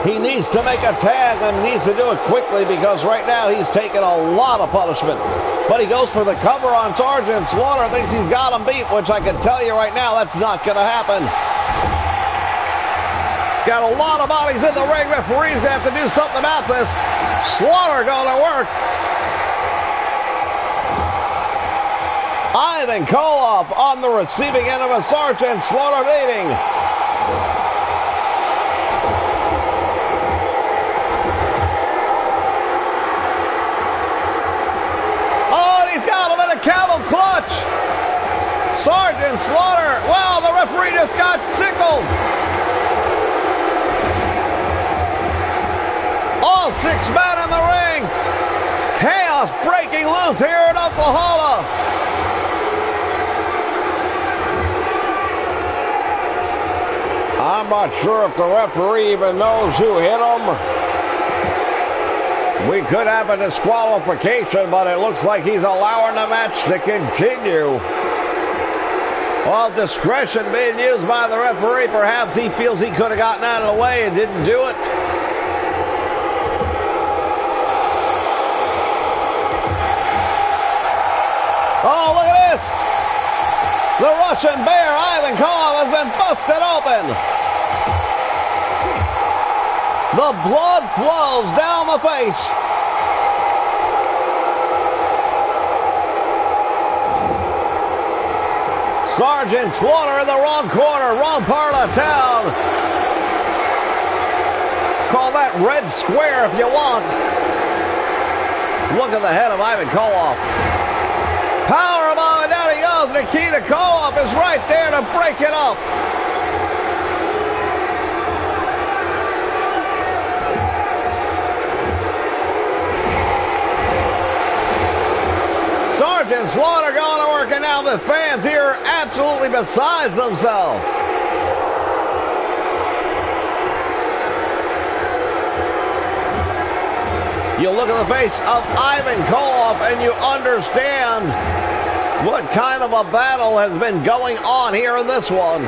He needs to make a tag and needs to do it quickly because right now he's taken a lot of punishment. But he goes for the cover on Sergeant Slaughter, thinks he's got him beat, which I can tell you right now, that's not going to happen. Got a lot of bodies in the ring. Referee's going to have to do something about this. Slaughter going to work. Ivan Koloff on the receiving end of a Sergeant Slaughter beating. Oh, and he's got him in a camel clutch. Sergeant Slaughter, well, the referee just got sickled. All 6 men in the ring. Chaos breaking loose here in Oklahoma. I'm not sure if the referee even knows who hit him. We could have a disqualification, but it looks like he's allowing the match to continue. Well, discretion being used by the referee. Perhaps he feels he could have gotten out of the way and didn't do it. Oh, look at this. The Russian Bear, Ivan Koloff, has been busted open. The blood flows down the face. Sergeant Slaughter in the wrong corner, wrong part of town. Call that red square if you want. Look at the head of Ivan Koloff. Powerbomb, and down he goes. Nikita Koloff is right there to break it up. Sergeant Slaughter going to work, and now the fans here are absolutely besides themselves. You look at the face of Ivan Koloff and you understand what kind of a battle has been going on here in this one.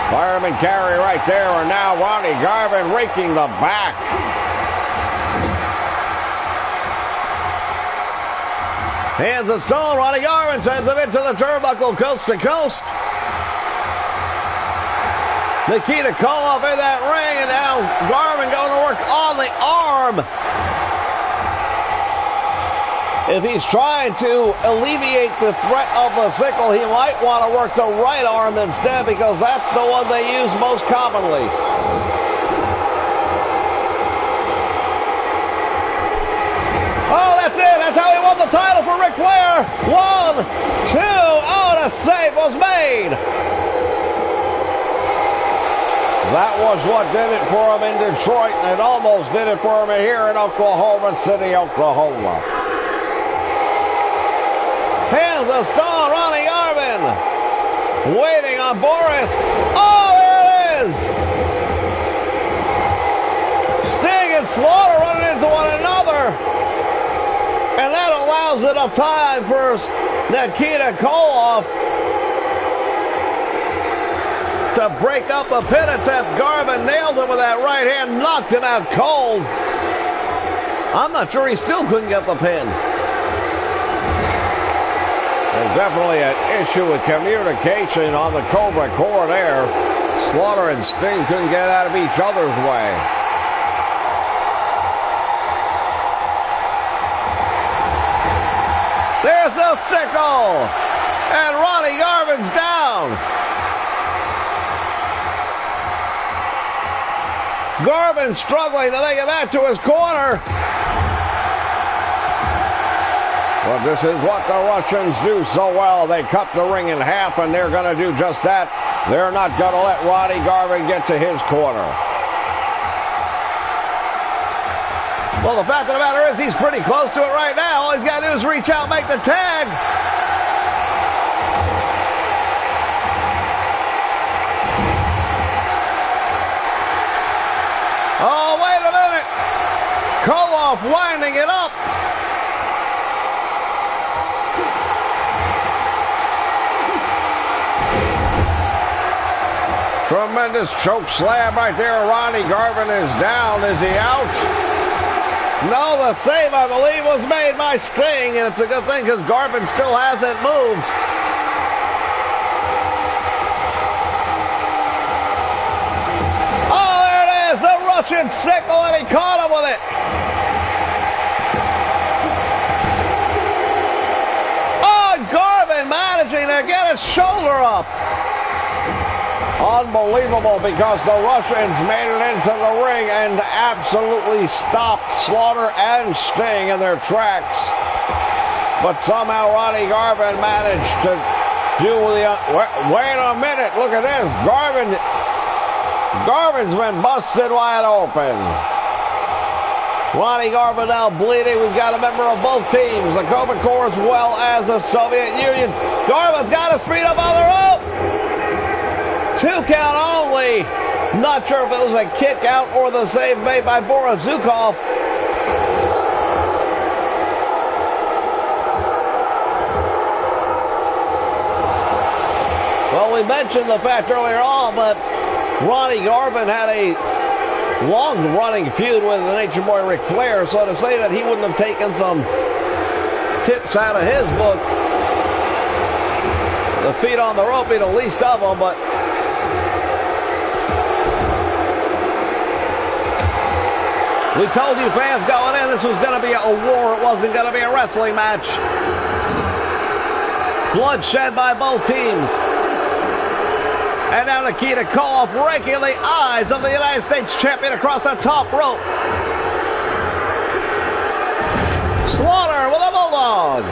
Fireman carry right there, and now Ronnie Garvin raking the back. Hands of stone, Ronnie Garvin sends him into the turnbuckle coast to coast. Nikita Koloff in that ring, and now Garvin going to work on the arm. If he's trying to alleviate the threat of the sickle, he might want to work the right arm instead, because that's the one they use most commonly. Oh, that's it. That's how he won the title for Ric Flair. 1, 2. Oh, the save was made. That was what did it for him in Detroit, and it almost did it for him here in Oklahoma City, Oklahoma. Hands of stone, Ronnie Garvin. Waiting on Boris. Oh, there it is. Sting and Slaughter running into one another. And that allows enough time for Nikita Koloff to break up a pin attempt. Garvin nailed him with that right hand, knocked him out cold. I'm not sure he still couldn't get the pin. There's definitely an issue with communication on the Cobra Core there. Slaughter and Sting couldn't get out of each other's way. There's the sickle, and Ronnie Garvin's down. Garvin struggling to make it back to his corner. But this is what the Russians do so well. They cut the ring in half, and they're going to do just that. They're not going to let Ronnie Garvin get to his corner. Well, the fact of the matter is he's pretty close to it right now. All he's got to do is reach out, make the tag. Oh, wait a minute. Koloff winding it up. Tremendous choke slam right there. Ronnie Garvin is down. Is he out? No, the save, I believe, was made by Sting, and it's a good thing because Garvin still hasn't moved. Oh, there it is, the Russian sickle, and he caught him with it. Oh, Garvin managing to get his shoulder up. Unbelievable, because the Russians made it into the ring and absolutely stopped Slaughter and Sting in their tracks. But somehow Ronnie Garvin managed to do the... wait a minute, look at this. Garvin's been busted wide open. Ronnie Garvin now bleeding. We've got a member of both teams, the Cobra Corps as well as the Soviet Union. Garvin's got to speed up on the rope. 2 count only. Not sure if it was a kick out or the save made by Boris Zukov. Well, we mentioned the fact earlier on that Ronnie Garvin had a long-running feud with the Nature Boy Ric Flair, so to say that he wouldn't have taken some tips out of his book, the feet on the rope being the least of them, but we told you fans going in this was going to be a war. It wasn't going to be a wrestling match. Bloodshed by both teams. And now Nikita Koloff raking the eyes of the United States champion across the top rope. Slaughter with a bulldog.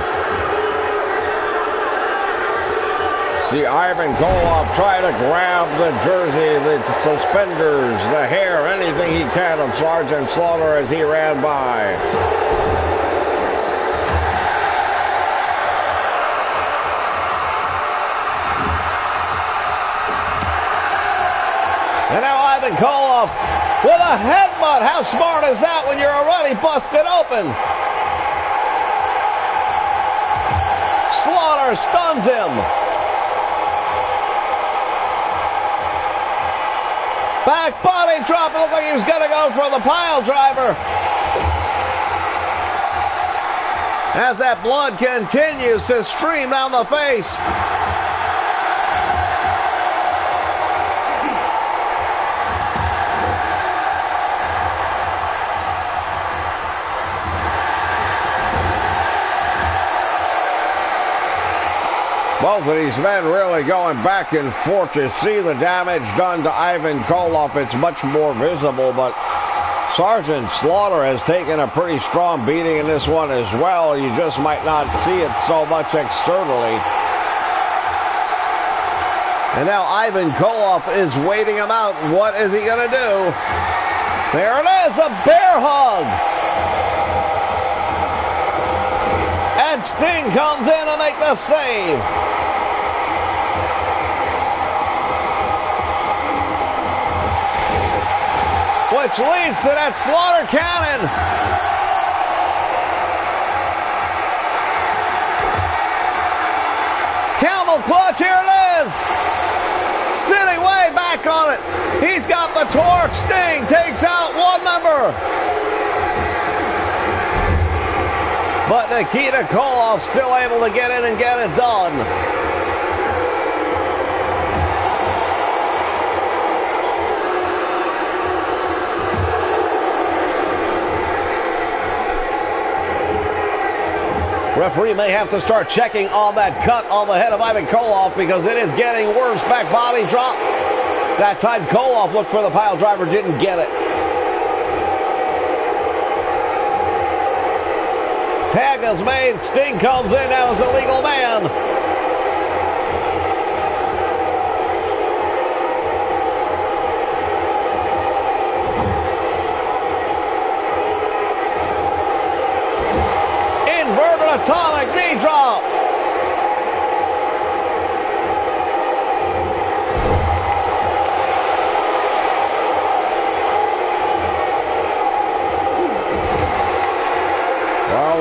See Ivan Koloff try to grab the jersey, the suspenders, the hair, anything he can of Sergeant Slaughter as he ran by. And now Ivan Koloff with a headbutt. How smart is that when you're already busted open? Slaughter stuns him. Back body drop. It looked like he was going to go for the pile driver. As that blood continues to stream down the face. Both of these men really going back and forth. To see the damage done to Ivan Koloff, it's much more visible, but Sergeant Slaughter has taken a pretty strong beating in this one as well. You just might not see it so much externally. And now Ivan Koloff is waiting him out. What is he going to do? There it is, the bear hug. And Sting comes in to make the save. Which leads to that Slaughter cannon. Camel clutch, here it is. Sitting way back on it. He's got the torque. Sting takes out one member. But Nikita Koloff still able to get in and get it done. Referee may have to start checking on that cut on the head of Ivan Koloff because it is getting worse. Back body drop. That time Koloff looked for the pile driver, didn't get it. Tag is made. Sting comes in now as the legal man. Inverted atomic knee drop.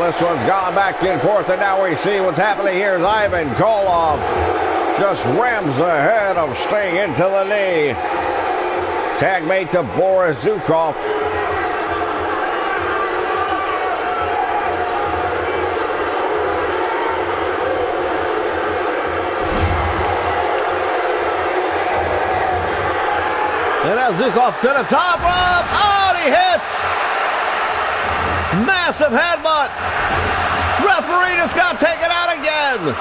This one's gone back and forth, and now we see what's happening here as Ivan Koloff just rams the head of Sting into the knee. Tag made to Boris Zukov. And now Zukov to the top rope. Oh, and he hits. Massive headbutt. Referee just got taken out again.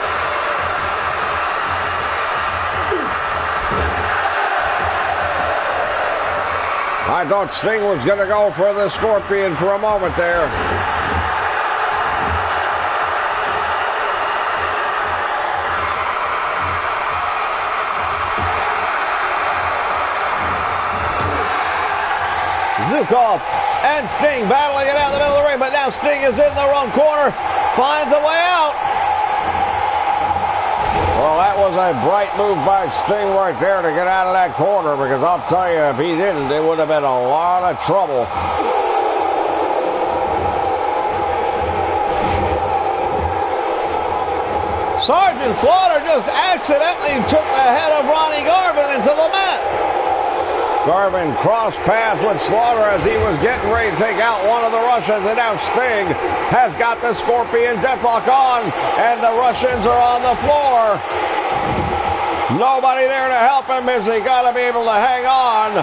I thought Sting was going to go for the Scorpion for a moment there. Zukov and Sting battling it out in the middle of the ring, but now Sting is in the wrong corner, finds a way out. Well, that was a bright move by Sting right there to get out of that corner, because I'll tell you, if he didn't, it would have been a lot of trouble. Sergeant Slaughter just accidentally took the head of Ronnie Garvin into the mat. Garvin crossed paths with Slaughter as he was getting ready to take out one of the Russians, and now Sting has got the Scorpion Deathlock on, and the Russians are on the floor. Nobody there to help him as he got to be able to hang on.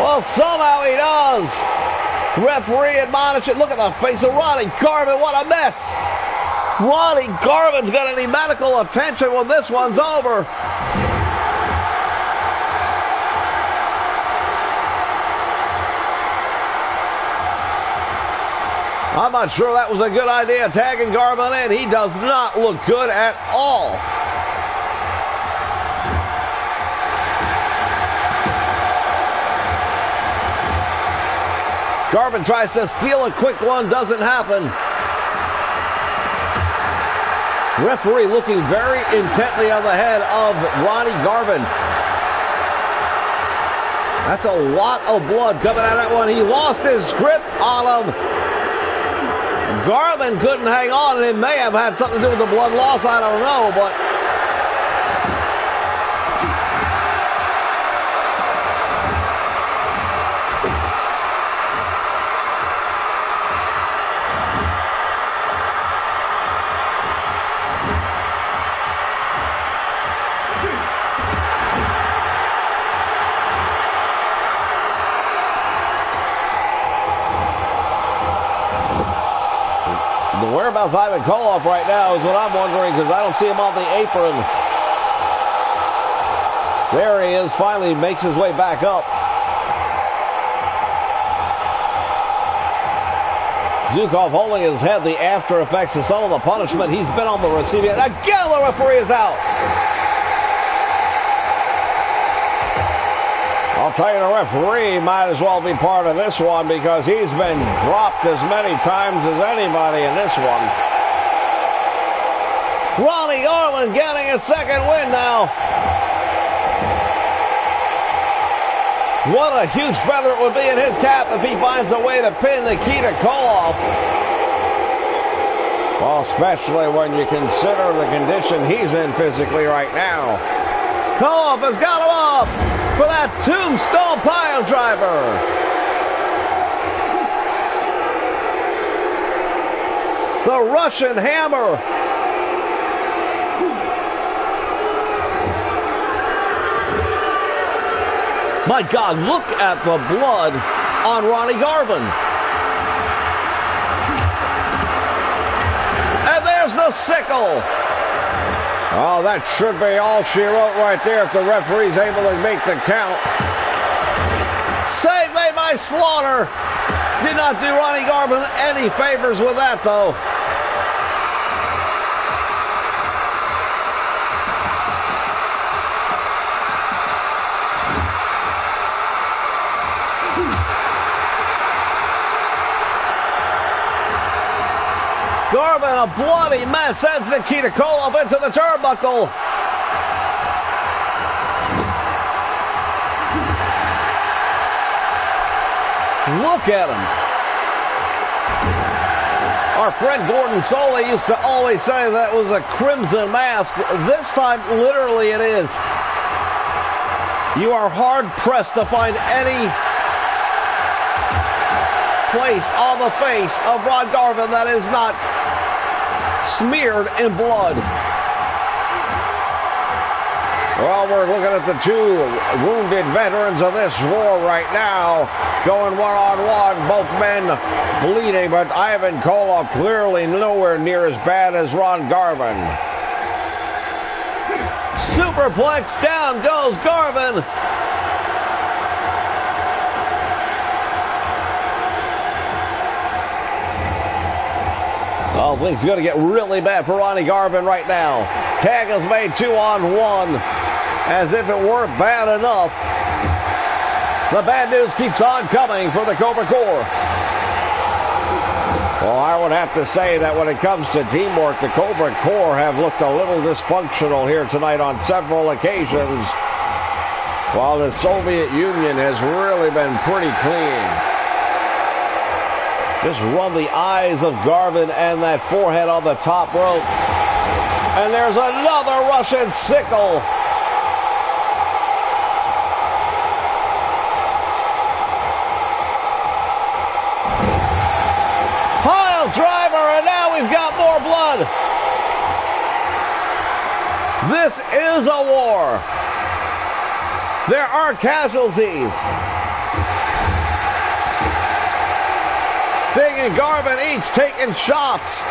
Well, somehow he does. Referee admonished it. Look at the face of Ronnie Garvin. What a mess. Ronnie Garvin's going to need medical attention when this one's over. I'm not sure that was a good idea, tagging Garvin in. He does not look good at all. Garvin tries to steal a quick one, doesn't happen. Referee looking very intently on the head of Ronnie Garvin. That's a lot of blood coming out of that one. He lost his grip on him. Garvin couldn't hang on, and it may have had something to do with the blood loss. I don't know, but whereabouts Ivan Koloff right now is what I'm wondering, because I don't see him on the apron. There he is, finally makes his way back up. Zukov holding his head, the after effects of some of the punishment he's been on the receiving end. Again, the referee is out. I'll tell you, the referee might as well be part of this one, because he's been dropped as many times as anybody in this one. Ronnie Garvin getting a second win now. What a huge feather it would be in his cap if he finds a way to pin Nikita Koloff. Well, especially when you consider the condition he's in physically right now. Koloff has got him up for that tombstone pile driver. The Russian hammer. My God, look at the blood on Ronnie Garvin. And there's the sickle. Oh, that should be all she wrote right there if the referee's able to make the count. Save made by Slaughter. Did not do Ronnie Garvin any favors with that, though. Garvin, a bloody mess, sends Nikita Koloff into the turnbuckle. Look at him. Our friend Gordon Soley used to always say that was a crimson mask. This time, literally, it is. You are hard-pressed to find any place on the face of Ron Garvin that is not smeared in blood. Well, we're looking at the two wounded veterans of this war right now, going one-on-one, both men bleeding, but Ivan Koloff clearly nowhere near as bad as Ron Garvin. Superplex, down goes Garvin. Oh, things are going to get really bad for Ronnie Garvin right now. Tag is made 2-on-1, as if it weren't bad enough. The bad news keeps on coming for the Cobra Corps. Well, I would have to say that when it comes to teamwork, the Cobra Corps have looked a little dysfunctional here tonight on several occasions, while the Soviet Union has really been pretty clean. Just run the eyes of Garvin and that forehead on the top rope. And there's another Russian sickle. Pile driver, and now we've got more blood. This is a war. There are casualties. Sting and Garvin each taking shots.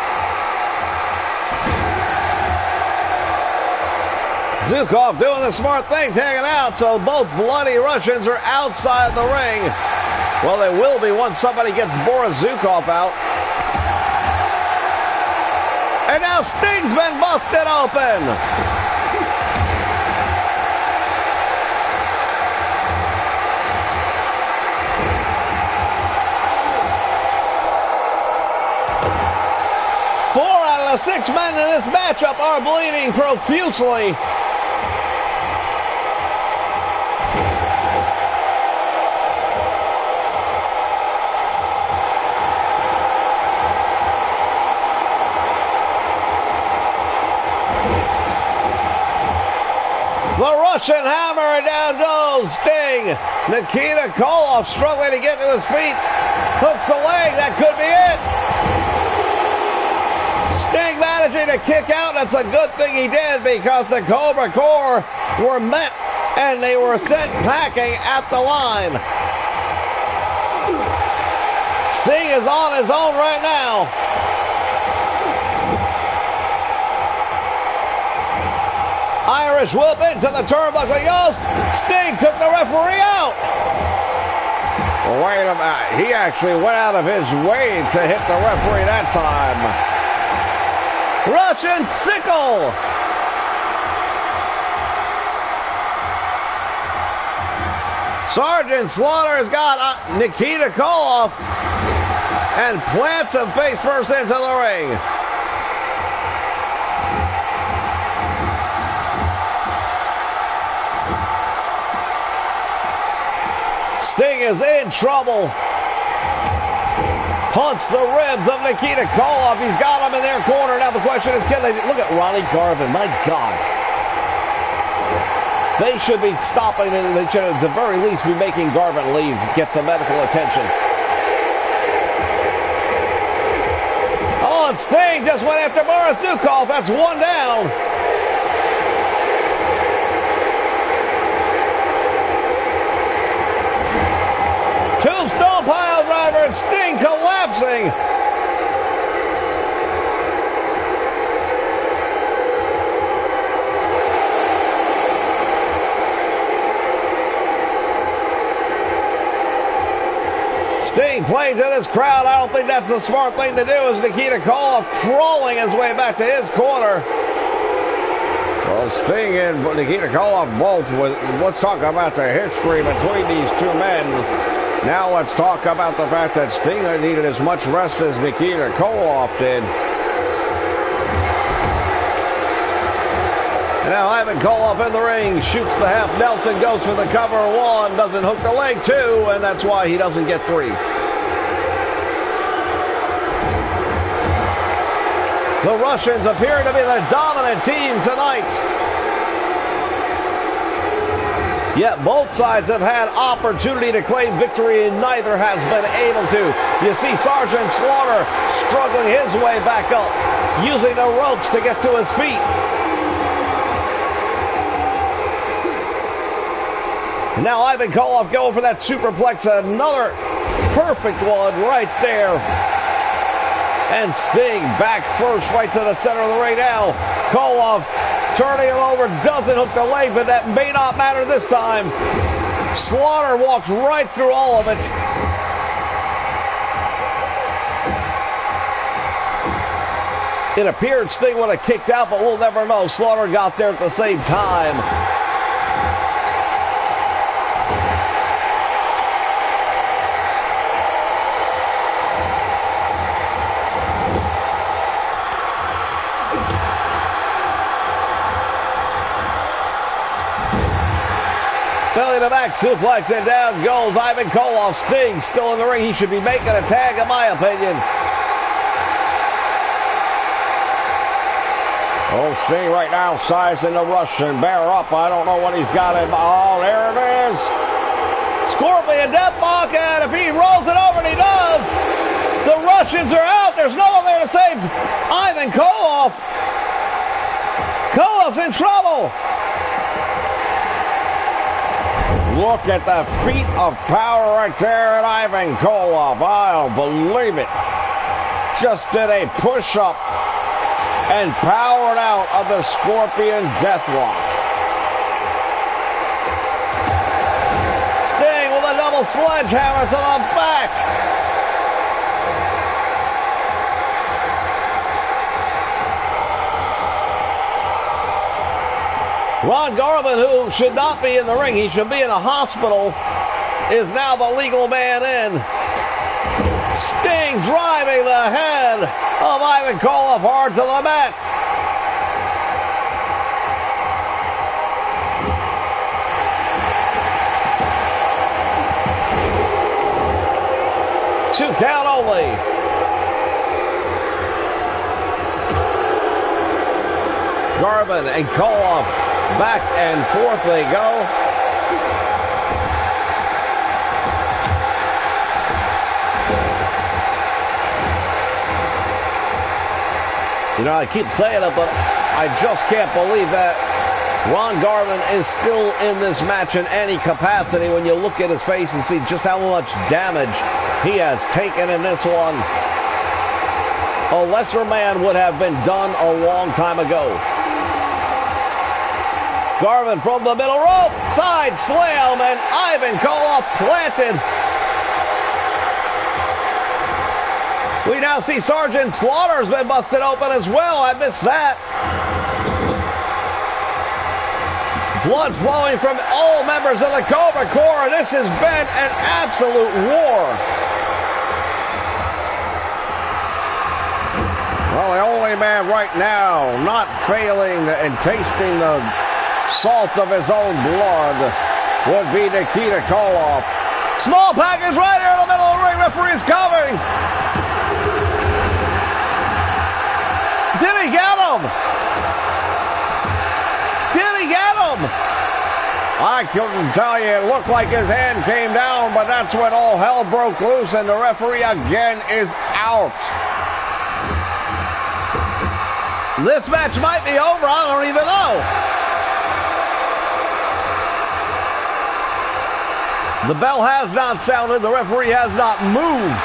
Zukov doing the smart thing, tagging out, so both bloody Russians are outside the ring. Well, they will be once somebody gets Boris Zukov out. And now Sting's been busted open. The 6 men in this matchup are bleeding profusely. The Russian hammer, and down goes Sting. Nikita Koloff struggling to get to his feet. Hooks a leg, that could be it. Sting managing to kick out. That's a good thing he did, because the Cobra Corps were met and they were sent packing at the line. Sting is on his own right now. Irish whip into the turnbuckle. Yo, Sting took the referee out. Wait a minute. He actually went out of his way to hit the referee that time. Russian sickle. Sergeant Slaughter has got Nikita Koloff and plants him face first into the ring. Sting is in trouble. Hunts the ribs of Nikita Koloff. He's got him in their corner. Now the question is, can they look at Ronnie Garvin? My God. They should be stopping, and they should at the very least be making Garvin leave, get some medical attention. Oh, and Sting just went after Boris Zukov. That's one down. Tombstone pile driver, and Sting collapsing. Sting playing to this crowd. I don't think that's the smart thing to do, as Nikita Koloff crawling his way back to his corner. Well, Sting and Nikita Koloff both. Let's talk about the history between these two men. Now let's talk about the fact that Sting needed as much rest as Nikita Koloff did. And now Ivan Koloff in the ring, shoots the half Nelson, goes for the cover one, doesn't hook the leg two, and that's why he doesn't get three. The Russians appear to be the dominant team tonight. Yet both sides have had opportunity to claim victory, and neither has been able to. You see Sergeant Slaughter struggling his way back up, using the ropes to get to his feet. And now Ivan Koloff going for that superplex, another perfect one right there. And Sting back first right to the center of the ring now. Koloff turning him over, doesn't hook the leg, but that may not matter this time. Slaughter walks right through all of it. It appeared Sting would have kicked out, but we'll never know. Slaughter got there at the same time. Belly to back suplex, and down goes Ivan Koloff. Sting still in the ring. He should be making a tag, in my opinion. Oh, Sting right now sizing the Russian. Bear up. I don't know what he's got in. Oh, there it is. Scorpion deathlock, and if he rolls it over, and he does, the Russians are out. There's no one there to save Ivan Koloff. Koloff's in trouble. Look at the feat of power right there at Ivan Koloff. I don't believe it. Just did a push-up and powered out of the Scorpion Deathlock. steel sledgehammer to the back. Ron Garvin, who should not be in the ring, he should be in a hospital, is now the legal man in. Sting driving the head of Ivan Koloff hard to the mat. Two count only. Garvin and Koloff back and forth they go. You know, I keep saying it, but I just can't believe that Ron Garvin is still in this match in any capacity when you look at his face and see just how much damage he has taken in this one. A lesser man would have been done a long time ago. Garvin from the middle rope, side slam, and Ivan Koloff planted. We now see Sergeant Slaughter's been busted open as well. I missed that. Blood flowing from all members of the Cobra Corps. This has been an absolute war. Well, the only man right now not failing and tasting the salt of his own blood would be Nikita Koloff. Small package right here in the middle of the ring. Referee is covering. Did he get him? Did he get him? I couldn't tell you. It looked like his hand came down, but that's when all hell broke loose and the referee again is out. This match might be over. I don't even know. The bell has not sounded. The referee has not moved.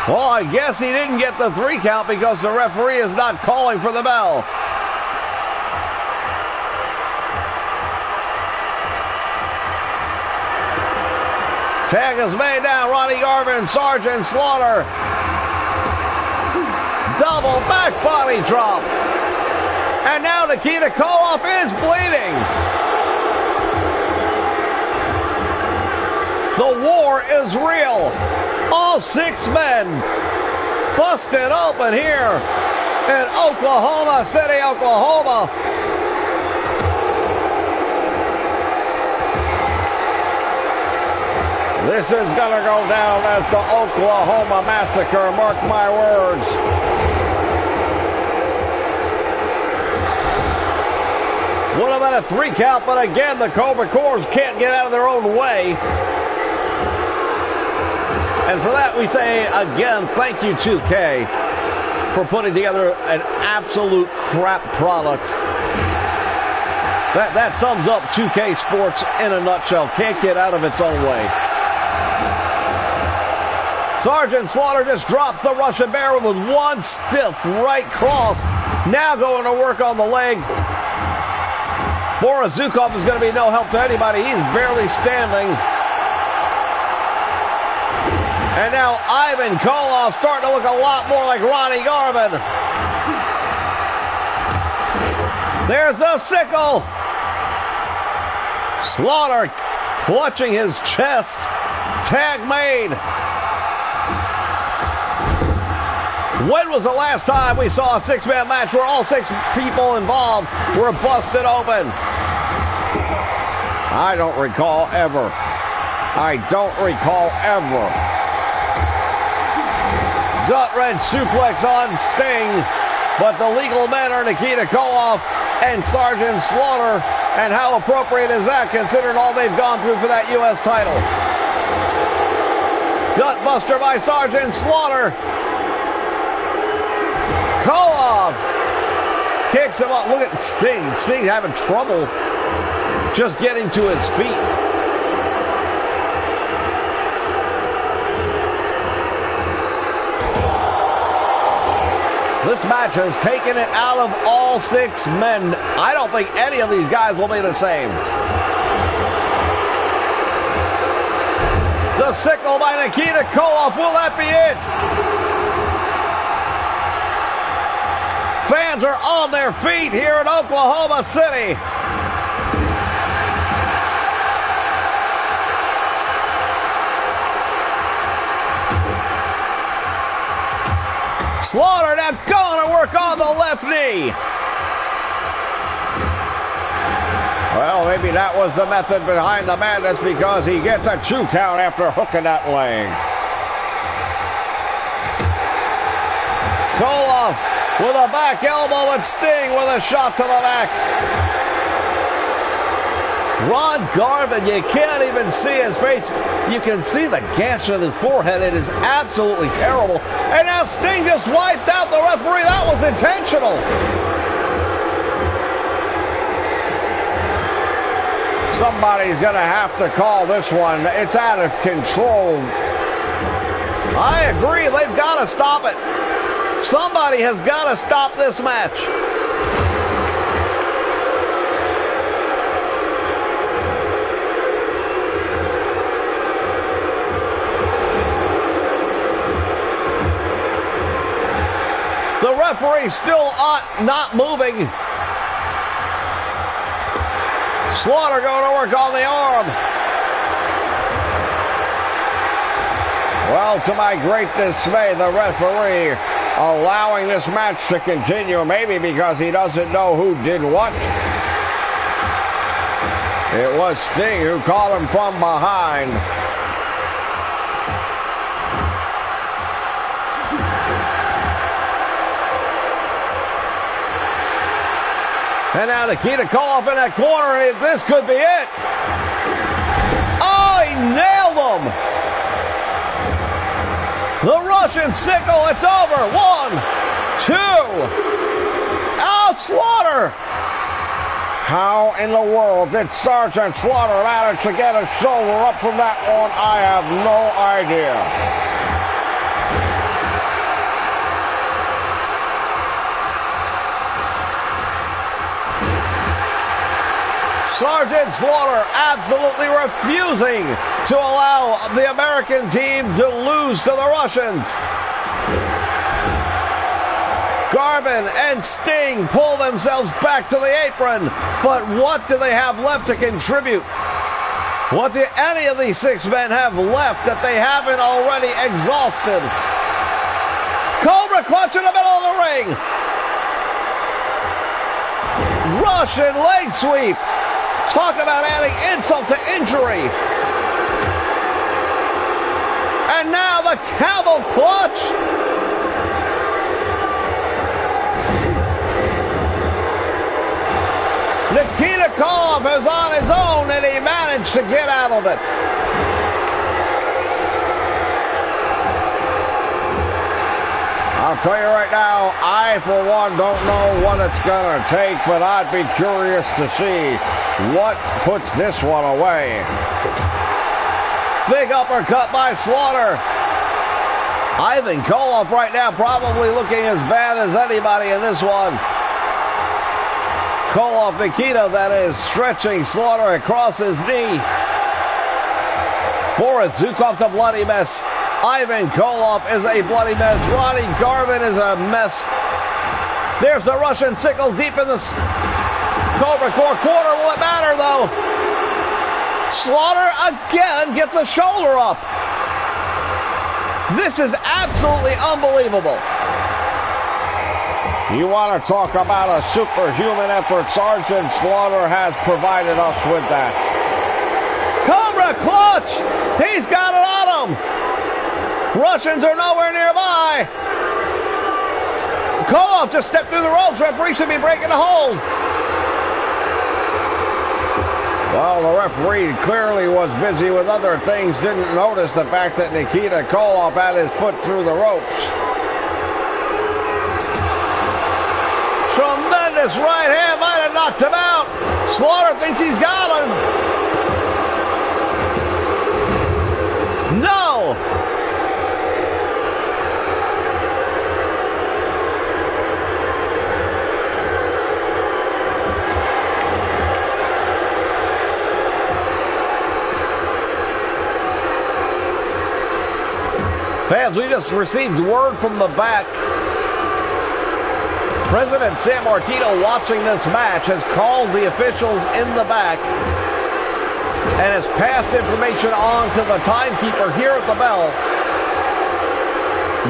Well, I guess he didn't get the 3 count because the referee is not calling for the bell. Tag is made down. Ronnie Garvin, Sergeant Slaughter. Double back body drop. And now Nikita Koloff is bleeding. The war is real. All 6 men busted open here in Oklahoma City, Oklahoma. This is going to go down as the Oklahoma Massacre, mark my words. Would have been a 3 count, but again, the Cobra Corps can't get out of their own way. And for that, we say again, thank you, 2K, for putting together an absolute crap product. That sums up 2K Sports in a nutshell. Can't get out of its own way. Sergeant Slaughter just drops the Russian Bear with one stiff right cross. Now going to work on the leg. Boris Zukov is going to be no help to anybody. He's barely standing. And now Ivan Koloff starting to look a lot more like Ronnie Garvin. There's the sickle. Slaughter clutching his chest. Tag made. When was the last time we saw a 6-man match where all 6 people involved were busted open? I don't recall ever. I don't recall ever. Gut-wrench suplex on Sting, but the legal men are Nikita Koloff and Sergeant Slaughter, and how appropriate is that considering all they've gone through for that U.S. title? Gutbuster by Sergeant Slaughter. Koloff kicks him up. Look at Sting. Sting having trouble just getting to his feet. This match has taken it out of all 6 men. I don't think any of these guys will be the same. The sickle by Nikita Koloff. Will that be it? Fans are on their feet here in Oklahoma City. Slaughter now going to work on the left knee. Well, maybe that was the method behind the madness, because he gets a 2 count after hooking that leg. Koloff with a back elbow and Sting with a shot to the back. Ron Garvin, you can't even see his face. You can see the gash on his forehead. It is absolutely terrible. And now Sting just wiped out the referee. That was intentional. Somebody's going to have to call this one. It's out of control. I agree. They've got to stop it. Somebody has got to stop this match. The referee still not moving. Slaughter going to work on the arm. Well, to my great dismay, the referee allowing this match to continue, maybe because he doesn't know who did what. It was Sting who caught him from behind. And now Nikita Koloff in that corner, and this could be it. Oh, he nailed him. The Russian sickle, it's over. 1, 2. Out, Slaughter. How in the world did Sergeant Slaughter manage to get his shoulder up from that one? I have no idea. Sergeant Slaughter absolutely refusing to allow the American team to lose to the Russians. Garvin and Sting pull themselves back to the apron, but what do they have left to contribute? What do any of these 6 men have left that they haven't already exhausted? Cobra clutch in the middle of the ring. Russian leg sweep. Talk about adding insult to injury. And now the camel clutch. Nikita Koloff is on his own, and he managed to get out of it. I'll tell you right now, I, for one, don't know what it's going to take, but I'd be curious to see what puts this one away. Big uppercut by Slaughter. Ivan Koloff right now probably looking as bad as anybody in this one. Koloff, Nikita, that is, stretching Slaughter across his knee. Boris Zukov's a bloody mess. Ivan Koloff is a bloody mess. Ronnie Garvin is a mess. There's the Russian sickle deep in the Cobra Core corner. Will it matter, though? Slaughter again gets a shoulder up. This is absolutely unbelievable. You want to talk about a superhuman effort? Sergeant Slaughter has provided us with that. Cobra clutch! He's got it on him! Russians are nowhere nearby. Koloff just stepped through the ropes. Referee should be breaking the hold. Well, the referee clearly was busy with other things. Didn't notice the fact that Nikita Koloff had his foot through the ropes. Tremendous right hand. Might have knocked him out. Slaughter thinks he's got him. No. Fans, we just received word from the back. President San Martino, watching this match, has called the officials in the back and has passed information on to the timekeeper here at the bell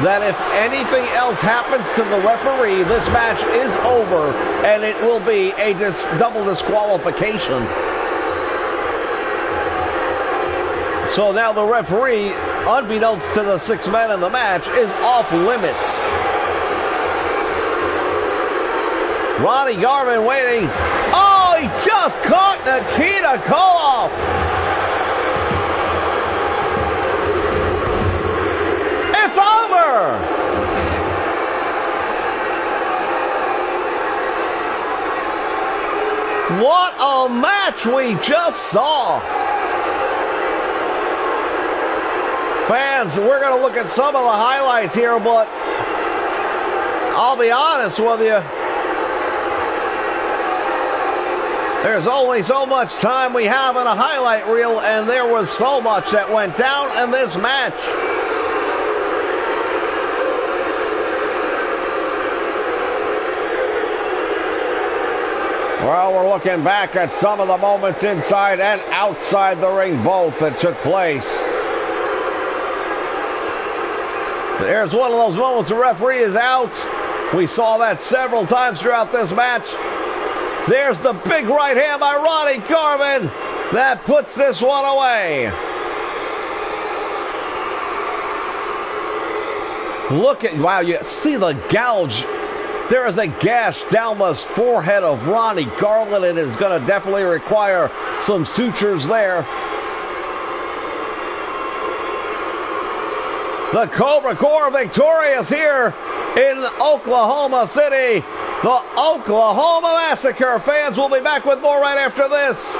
that if anything else happens to the referee, this match is over and it will be a double disqualification. So now the referee, unbeknownst to the 6 men in the match, is off limits. Ronnie Garvin waiting. Oh, he just caught Nikita Koloff. It's over. What a match we just saw. Fans, we're going to look at some of the highlights here, but I'll be honest with you. There's only so much time we have in a highlight reel, and there was so much that went down in this match. Well, we're looking back at some of the moments inside and outside the ring, both that took place. There's one of those moments the referee is out. We saw that several times throughout this match. There's the big right hand by Ronnie Garvin that puts this one away. Look at, wow, you see the gouge. There is a gash down the forehead of Ronnie Garvin. It is going to definitely require some sutures there. The Cobra Corps victorious here in Oklahoma City. The Oklahoma Massacre. Fans, will be back with more right after this.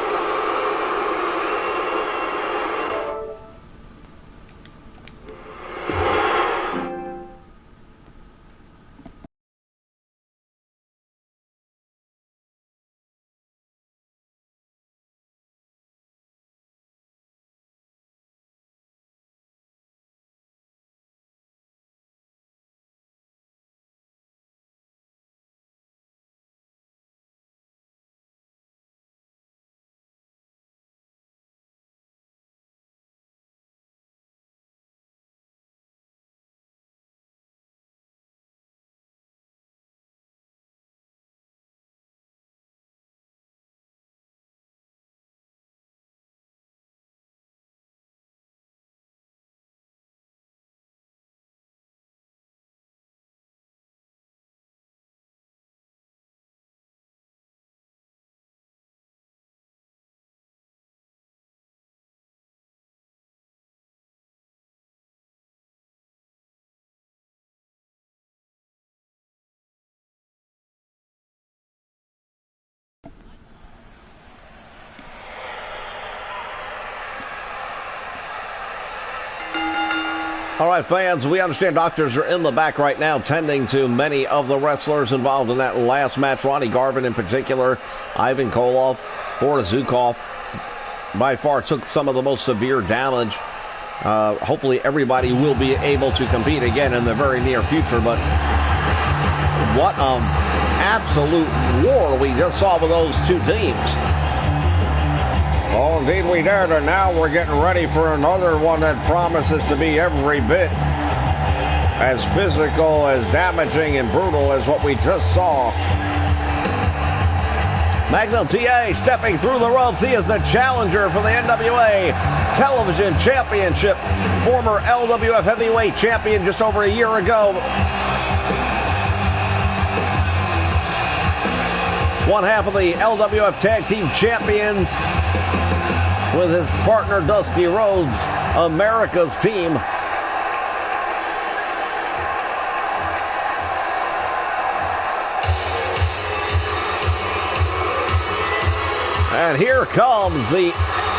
All right, fans, we understand doctors are in the back right now tending to many of the wrestlers involved in that last match. Ronnie Garvin in particular, Ivan Koloff, Boris Zukov, by far took some of the most severe damage. Hopefully everybody will be able to compete again in the very near future, but what an absolute war we just saw with those two teams. Oh, indeed we did, and now we're getting ready for another one that promises to be every bit as physical, as damaging, and brutal as what we just saw. Magnum TA stepping through the ropes. He is the challenger for the NWA Television Championship. Former LWF Heavyweight Champion just over a year ago. One half of the LWF Tag Team Champions with his partner Dusty Rhodes, America's Team. And here comes the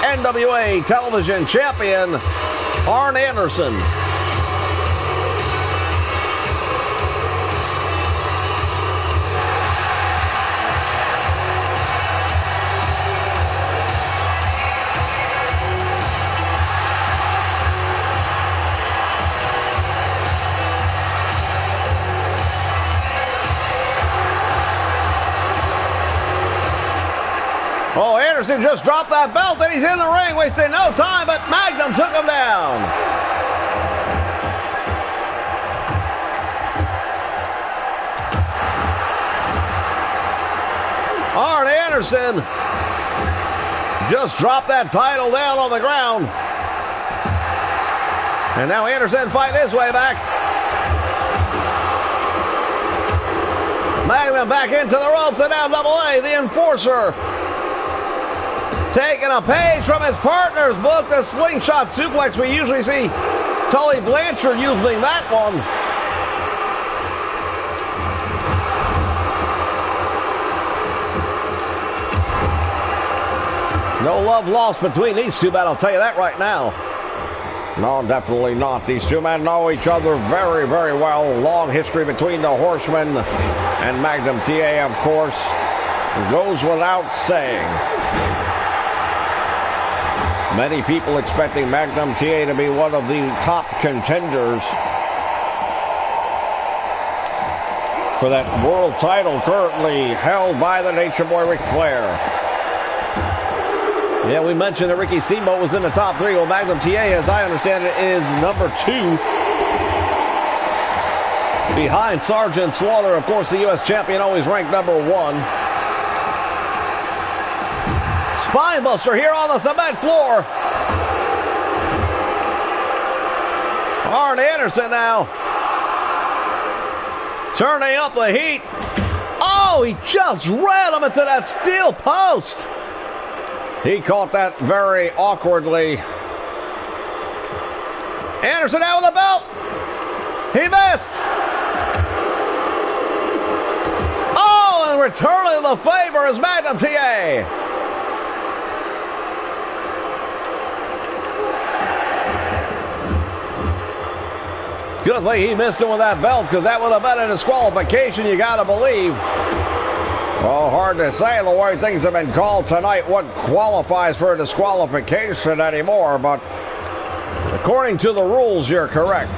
NWA Television Champion, Arn Anderson. Anderson just dropped that belt and he's in the ring, wasting no time, but Magnum took him down. Arn Anderson just dropped that title down on the ground. And now Anderson fighting his way back. Magnum back into the ropes, and now Double A, the enforcer, taking a page from his partner's book, the slingshot suplex. We usually see Tully Blanchard using that one. No love lost between these two men, I'll tell you that right now. No, definitely not. These two men know each other very, very well. Long history between the Horsemen and Magnum TA, of course. It goes without saying. Many people expecting Magnum TA to be one of the top contenders for that world title currently held by the Nature Boy Ric Flair. Yeah, we mentioned that Ricky Steamboat was in the top 3. Well, Magnum TA, as I understand it, is number 2. Behind Sergeant Slaughter, of course, the U.S. champion, always ranked number 1. Spinebuster here on the cement floor. Arn Anderson now turning up the heat. Oh, he just ran him into that steel post. He caught that very awkwardly. Anderson out with the belt. He missed. Oh, and returning the favor is Magnum TA. Good thing he missed him with that belt, because that would have been a disqualification, you got to believe. Well, hard to say the way things have been called tonight what qualifies for a disqualification anymore, but according to the rules, you're correct.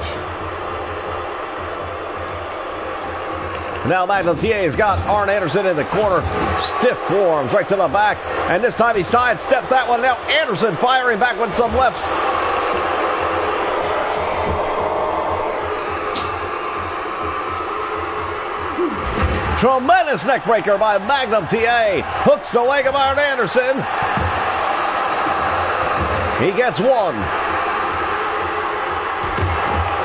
Now Magnum TA's got Arn Anderson in the corner. Stiff forearms right to the back, and this time he sidesteps that one. Now Anderson firing back with some lefts. Tremendous neck breaker by Magnum TA. Hooks the leg of Arn Anderson. He gets 1.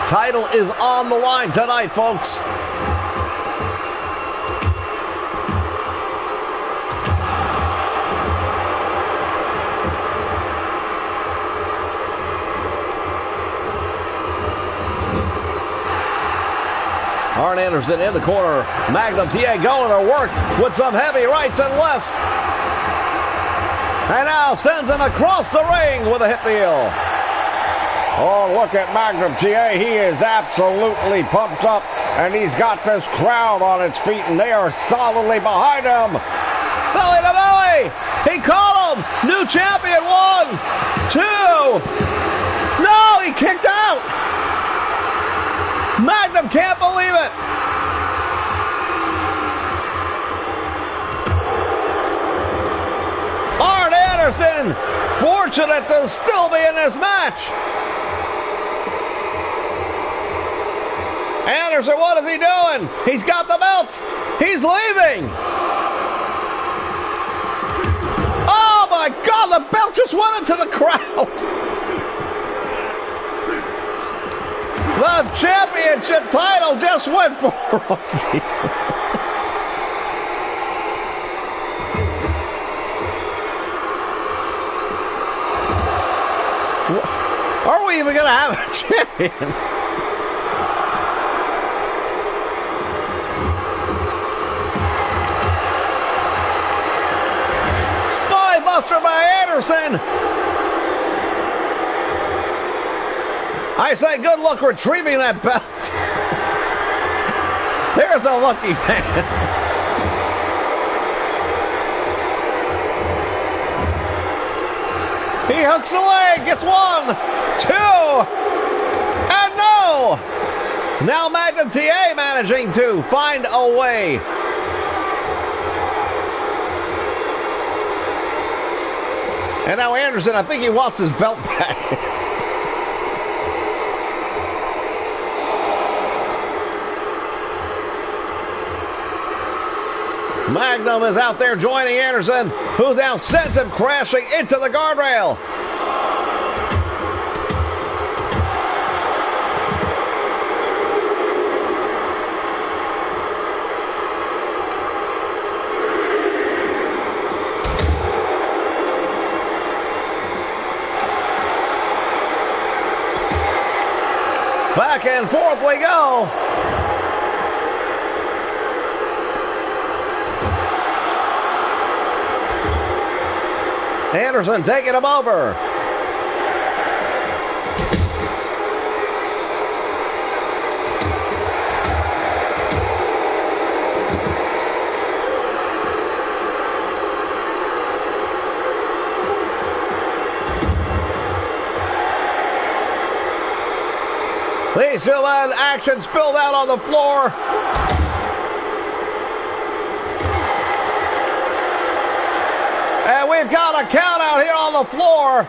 Title is on the line tonight, folks. Arn Anderson in the corner. Magnum TA going to work with some heavy rights and lefts. And now sends him across the ring with a hip heel. Oh, look at Magnum TA. He is absolutely pumped up. And he's got this crowd on its feet, and they are solidly behind him. Belly to belly. He caught him. New champion. 1, 2. No, he kicked out. Magnum can't believe it. Arn Anderson, fortunate to still be in this match. Anderson, what is he doing? He's got the belt. He's leaving. Oh my God, the belt just went into the crowd. The championship title just went for Rocky. Are we even going to have a champion? Spinebuster by Anderson. I say good luck retrieving that belt. There's a lucky man. He hooks the leg, gets 1, 2, and no! Now Magnum TA managing to find a way. And now Anderson, I think he wants his belt back. Magnum is out there joining Anderson, who now sends him crashing into the guardrail. Back and forth we go. Anderson taking him over. Lee Simmons action spilled out on the floor. And we've got a count out here on the floor.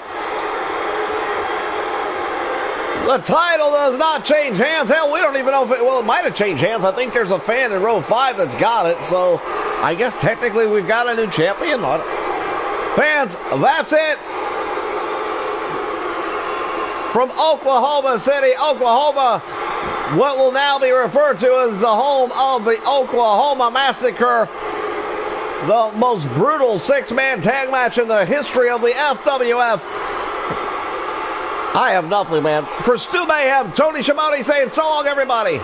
The title does not change hands. Hell, we don't even know if it might have changed hands. I think there's a fan in row 5 that's got it. So I guess technically we've got a new champion. Fans, that's it. From Oklahoma City, Oklahoma, what will now be referred to as the home of the Oklahoma Massacre, the most brutal 6-man tag match in the history of the FWF. I have nothing, man. For Stu Mayhem, Tony Schiavone saying so long, everybody.